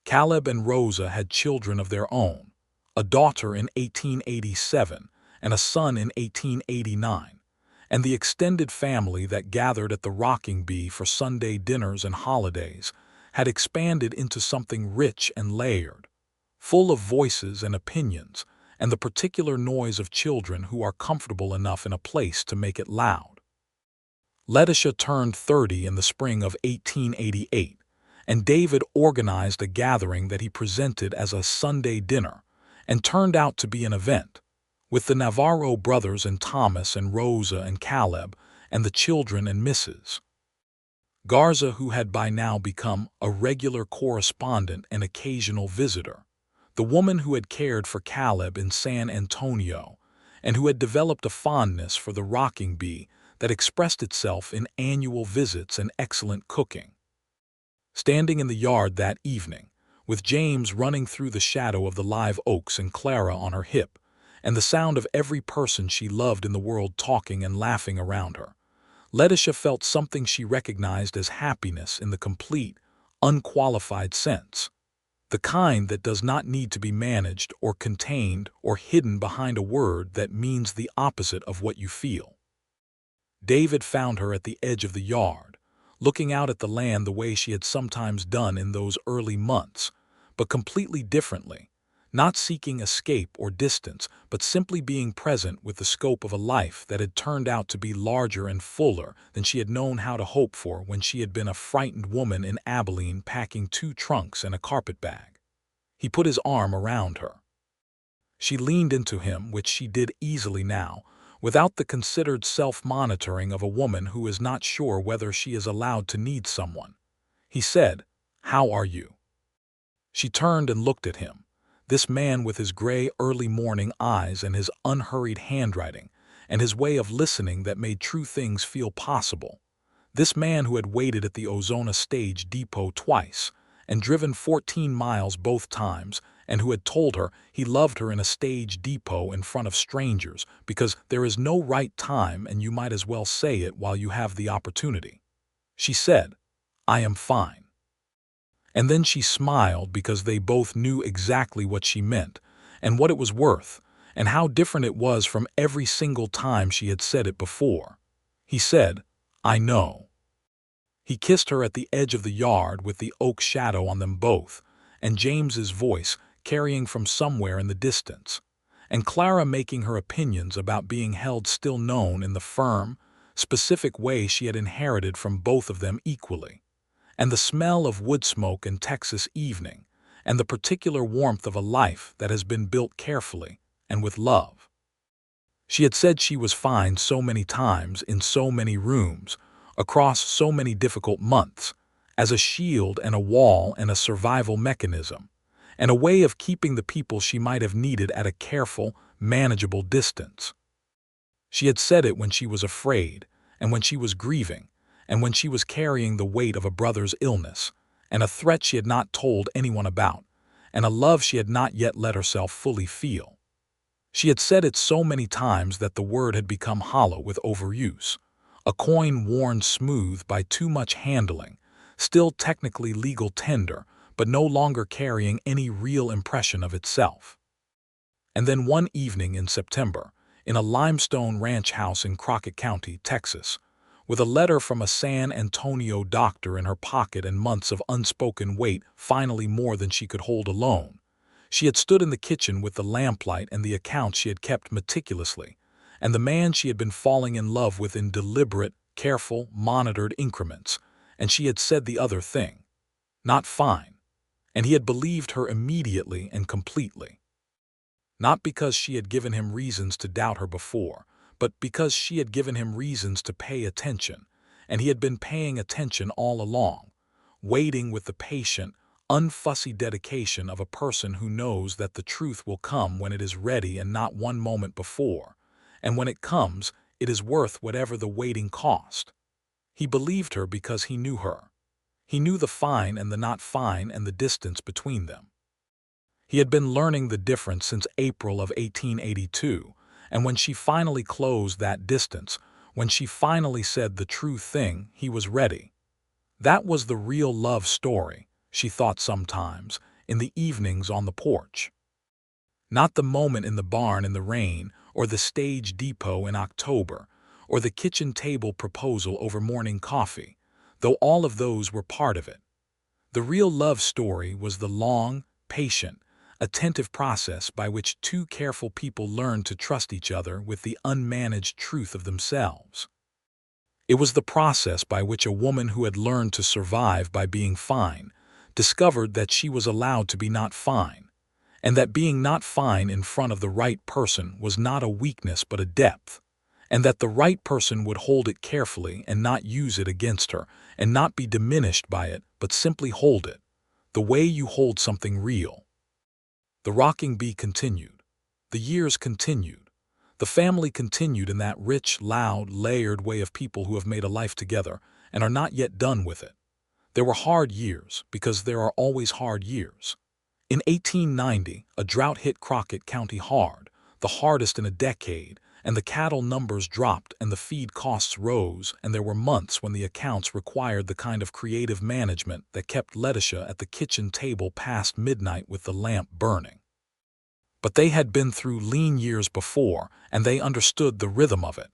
Caleb and Rosa had children of their own, a daughter in 1887 and a son in 1889, and the extended family that gathered at the Rocking Bee for Sunday dinners and holidays had expanded into something rich and layered, full of voices and opinions, and the particular noise of children who are comfortable enough in a place to make it loud. Letitia turned 30 in the spring of 1888, and David organized a gathering that he presented as a Sunday dinner and turned out to be an event, with the Navarro brothers and Thomas and Rosa and Caleb and the children and Mrs. Garza, who had by now become a regular correspondent and occasional visitor, the woman who had cared for Caleb in San Antonio and who had developed a fondness for the Rocking Bee that expressed itself in annual visits and excellent cooking. Standing in the yard that evening, with James running through the shadow of the live oaks and Clara on her hip, and the sound of every person she loved in the world talking and laughing around her, Letitia felt something she recognized as happiness in the complete, unqualified sense, the kind that does not need to be managed or contained or hidden behind a word that means the opposite of what you feel. David found her at the edge of the yard, looking out at the land the way she had sometimes done in those early months, but completely differently, not seeking escape or distance, but simply being present with the scope of a life that had turned out to be larger and fuller than she had known how to hope for when she had been a frightened woman in Abilene packing 2 trunks and a carpetbag. He put his arm around her. She leaned into him, which she did easily now, without the considered self-monitoring of a woman who is not sure whether she is allowed to need someone. He said, "How are you?" She turned and looked at him, this man with his gray early morning eyes and his unhurried handwriting, and his way of listening that made true things feel possible. This man who had waited at the Ozona stage depot twice, and driven 14 miles both times, and who had told her he loved her in a stage depot in front of strangers because there is no right time and you might as well say it while you have the opportunity. She said, "I am fine." And then she smiled because they both knew exactly what she meant and what it was worth and how different it was from every single time she had said it before. He said, "I know." He kissed her at the edge of the yard with the oak shadow on them both, and James's voice carrying from somewhere in the distance, and Clara making her opinions about being held still known in the firm, specific way she had inherited from both of them equally, and the smell of wood smoke and Texas evening, and the particular warmth of a life that has been built carefully and with love. She had said she was fine so many times in so many rooms, across so many difficult months, as a shield and a wall and a survival mechanism, and a way of keeping the people she might have needed at a careful, manageable distance. She had said it when she was afraid, and when she was grieving, and when she was carrying the weight of a brother's illness, and a threat she had not told anyone about, and a love she had not yet let herself fully feel. She had said it so many times that the word had become hollow with overuse, a coin worn smooth by too much handling, still technically legal tender, but no longer carrying any real impression of itself. And then one evening in September, in a limestone ranch house in Crockett County, Texas, with a letter from a San Antonio doctor in her pocket and months of unspoken weight finally more than she could hold alone, she had stood in the kitchen with the lamplight and the accounts she had kept meticulously, and the man she had been falling in love with in deliberate, careful, monitored increments, and she had said the other thing, not fine, and he had believed her immediately and completely. Not because she had given him reasons to doubt her before, but because she had given him reasons to pay attention, and he had been paying attention all along, waiting with the patient, unfussy dedication of a person who knows that the truth will come when it is ready and not one moment before, and when it comes, it is worth whatever the waiting cost. He believed her because he knew her. He knew the fine and the not fine and the distance between them. He had been learning the difference since April of 1882, and when she finally closed that distance, when she finally said the true thing, he was ready. That was the real love story, she thought sometimes, in the evenings on the porch. Not the moment in the barn in the rain, or the stage depot in October, or the kitchen table proposal over morning coffee, though all of those were part of it. The real love story was the long, patient, attentive process by which two careful people learned to trust each other with the unmanaged truth of themselves. It was the process by which a woman who had learned to survive by being fine discovered that she was allowed to be not fine, and that being not fine in front of the right person was not a weakness but a depth, and that the right person would hold it carefully and not use it against her, and not be diminished by it, but simply hold it, the way you hold something real. The rocking bee continued. The years continued. The family continued in that rich, loud, layered way of people who have made a life together and are not yet done with it. There were hard years, because there are always hard years. In 1890, a drought hit Crockett County hard, the hardest in a decade, and the cattle numbers dropped and the feed costs rose, and there were months when the accounts required the kind of creative management that kept Letitia at the kitchen table past midnight with the lamp burning. But they had been through lean years before, and they understood the rhythm of it,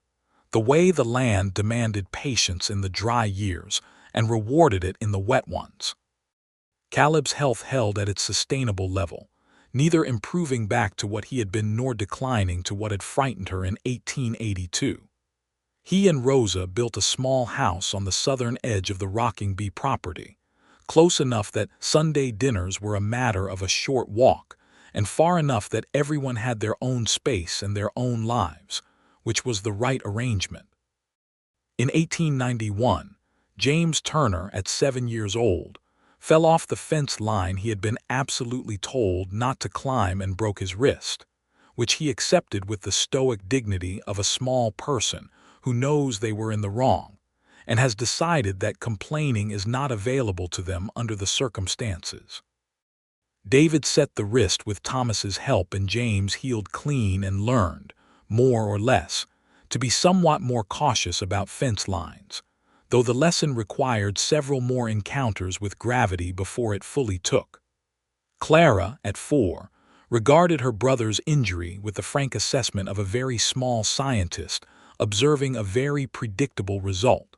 the way the land demanded patience in the dry years and rewarded it in the wet ones. Caleb's health held at its sustainable level, neither improving back to what he had been nor declining to what had frightened her in 1882. He and Rosa built a small house on the southern edge of the Rocking Bee property, close enough that Sunday dinners were a matter of a short walk, and far enough that everyone had their own space and their own lives, which was the right arrangement. In 1891, James Turner, at 7 years old, fell off the fence line he had been absolutely told not to climb and broke his wrist, which he accepted with the stoic dignity of a small person who knows they were in the wrong, and has decided that complaining is not available to them under the circumstances. David set the wrist with Thomas's help, and James healed clean and learned, more or less, to be somewhat more cautious about fence lines, though the lesson required several more encounters with gravity before it fully took. Clara, at 4, regarded her brother's injury with the frank assessment of a very small scientist observing a very predictable result.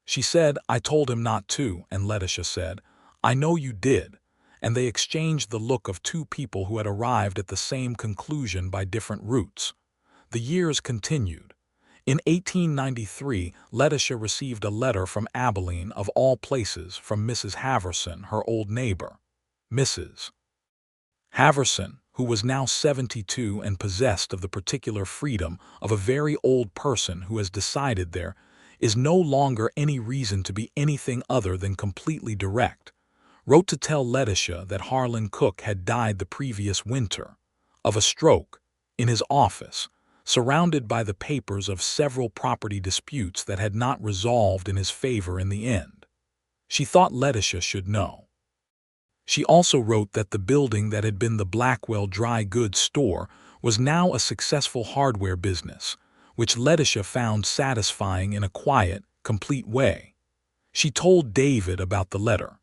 She said, "I told him not to," and Letitia said, "I know you did," and they exchanged the look of two people who had arrived at the same conclusion by different routes. The years continued. In 1893, Letitia received a letter from Abilene, of all places, from Mrs. Haverson, her old neighbor. Mrs. Haverson, who was now 72 and possessed of the particular freedom of a very old person who has decided there is no longer any reason to be anything other than completely direct, wrote to tell Letitia that Harlan Cook had died the previous winter, of a stroke, in his office, surrounded by the papers of several property disputes that had not resolved in his favor in the end. She thought Letitia should know. She also wrote that the building that had been the Blackwell dry goods store was now a successful hardware business, which Letitia found satisfying in a quiet, complete way. She told David about the letter.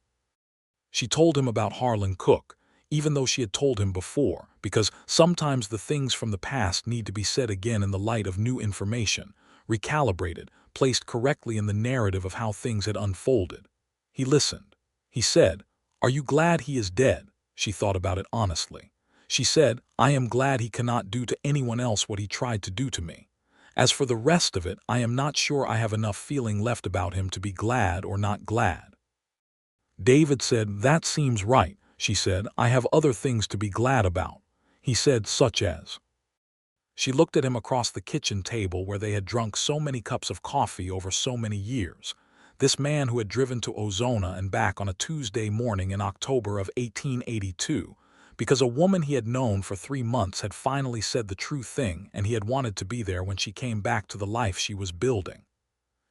She told him about Harlan Cook, even though she had told him before, because sometimes the things from the past need to be said again in the light of new information, recalibrated, placed correctly in the narrative of how things had unfolded. He listened. He said, "Are you glad he is dead?" She thought about it honestly. She said, "I am glad he cannot do to anyone else what he tried to do to me. As for the rest of it, I am not sure I have enough feeling left about him to be glad or not glad." David said, "That seems right." She said, "I have other things to be glad about." He said, "Such as?" She looked at him across the kitchen table where they had drunk so many cups of coffee over so many years. This man who had driven to Ozona and back on a Tuesday morning in October of 1882, because a woman he had known for 3 months had finally said the true thing and he had wanted to be there when she came back to the life she was building.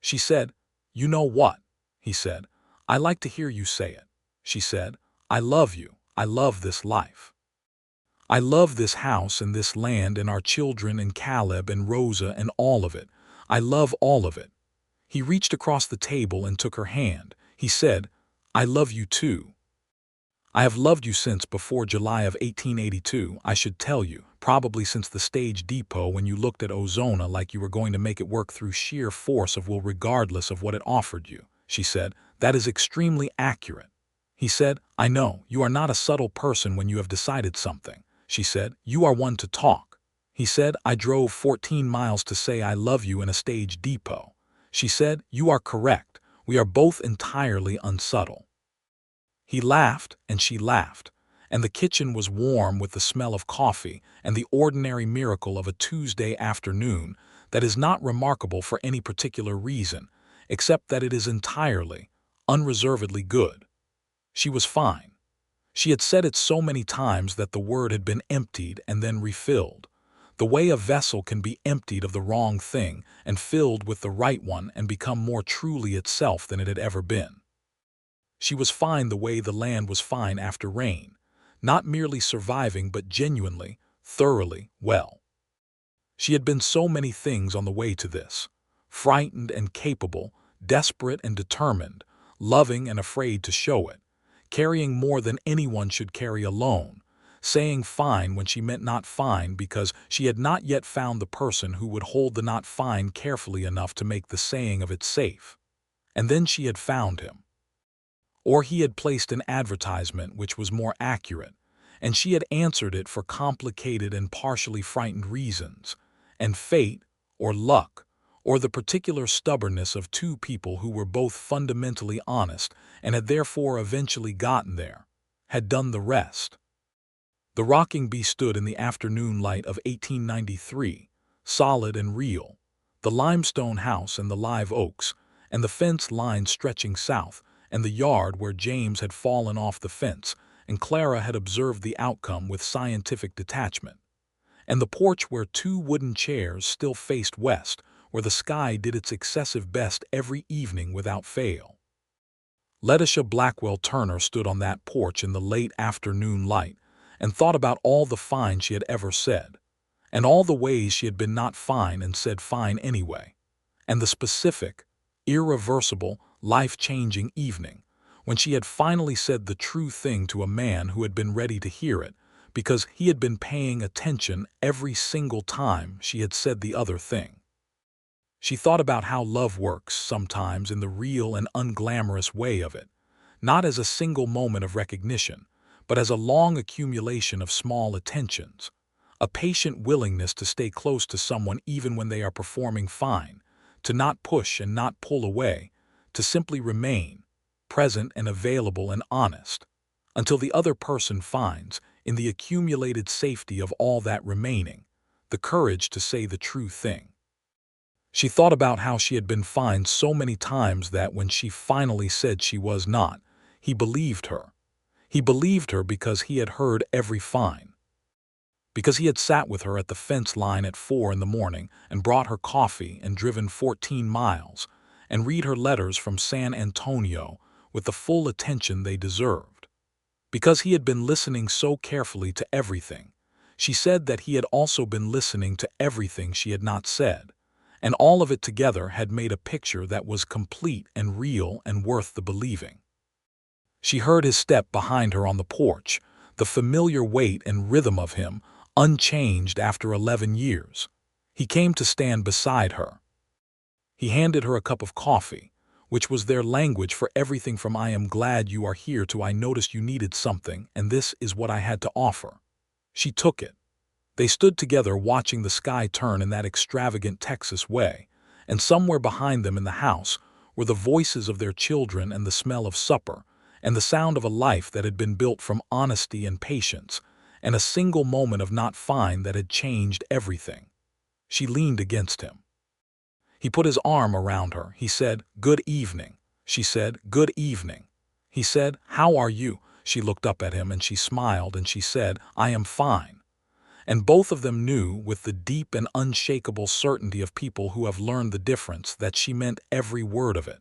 She said, "You know what?" He said, "I like to hear you say it." She said, "I love you. I love this life. I love this house and this land and our children and Caleb and Rosa and all of it. I love all of it." He reached across the table and took her hand. He said, "I love you too. I have loved you since before July of 1882, I should tell you, probably since the stage depot when you looked at Ozona like you were going to make it work through sheer force of will regardless of what it offered you." She said, "That is extremely accurate." He said, "I know, you are not a subtle person when you have decided something." She said, "You are one to talk." He said, "I drove 14 miles to say I love you in a stage depot." She said, "You are correct. We are both entirely unsubtle." He laughed, and she laughed, and the kitchen was warm with the smell of coffee and the ordinary miracle of a Tuesday afternoon that is not remarkable for any particular reason, except that it is entirely, unreservedly good. She was fine. She had said it so many times that the word had been emptied and then refilled, the way a vessel can be emptied of the wrong thing and filled with the right one and become more truly itself than it had ever been. She was fine the way the land was fine after rain, not merely surviving but genuinely, thoroughly well. She had been so many things on the way to this, frightened and capable, desperate and determined, loving and afraid to show it, carrying more than anyone should carry alone, saying fine when she meant not fine because she had not yet found the person who would hold the not fine carefully enough to make the saying of it safe. And then she had found him. Or he had placed an advertisement which was more accurate, and she had answered it for complicated and partially frightened reasons, and fate, or luck, or the particular stubbornness of two people who were both fundamentally honest and had therefore eventually gotten there, had done the rest. The rocking bee stood in the afternoon light of 1893, solid and real, the limestone house and the live oaks, and the fence line stretching south, and the yard where James had fallen off the fence, and Clara had observed the outcome with scientific detachment, and the porch where 2 wooden chairs still faced west, where the sky did its excessive best every evening without fail. Letitia Blackwell Turner stood on that porch in the late afternoon light and thought about all the fine she had ever said, and all the ways she had been not fine and said fine anyway, and the specific, irreversible, life-changing evening when she had finally said the true thing to a man who had been ready to hear it because he had been paying attention every single time she had said the other thing. She thought about how love works sometimes in the real and unglamorous way of it, not as a single moment of recognition, but as a long accumulation of small attentions, a patient willingness to stay close to someone even when they are performing fine, to not push and not pull away, to simply remain, present and available and honest, until the other person finds, in the accumulated safety of all that remaining, the courage to say the true thing. She thought about how she had been fined so many times that when she finally said she was not, he believed her. He believed her because he had heard every fine. Because he had sat with her at the fence line at 4 in the morning and brought her coffee and driven 14 miles and read her letters from San Antonio with the full attention they deserved. Because he had been listening so carefully to everything. She said that he had also been listening to everything she had not said, and all of it together had made a picture that was complete and real and worth the believing. She heard his step behind her on the porch, the familiar weight and rhythm of him, unchanged after 11 years. He came to stand beside her. He handed her a cup of coffee, which was their language for everything from "I am glad you are here" to "I noticed you needed something, and this is what I had to offer." She took it. They stood together watching the sky turn in that extravagant Texas way, and somewhere behind them in the house were the voices of their children and the smell of supper, and the sound of a life that had been built from honesty and patience, and a single moment of not fine that had changed everything. She leaned against him. He put his arm around her. He said, "Good evening." She said, "Good evening." He said, "How are you?" She looked up at him and she smiled and she said, "I am fine." And both of them knew, with the deep and unshakable certainty of people who have learned the difference, that she meant every word of it.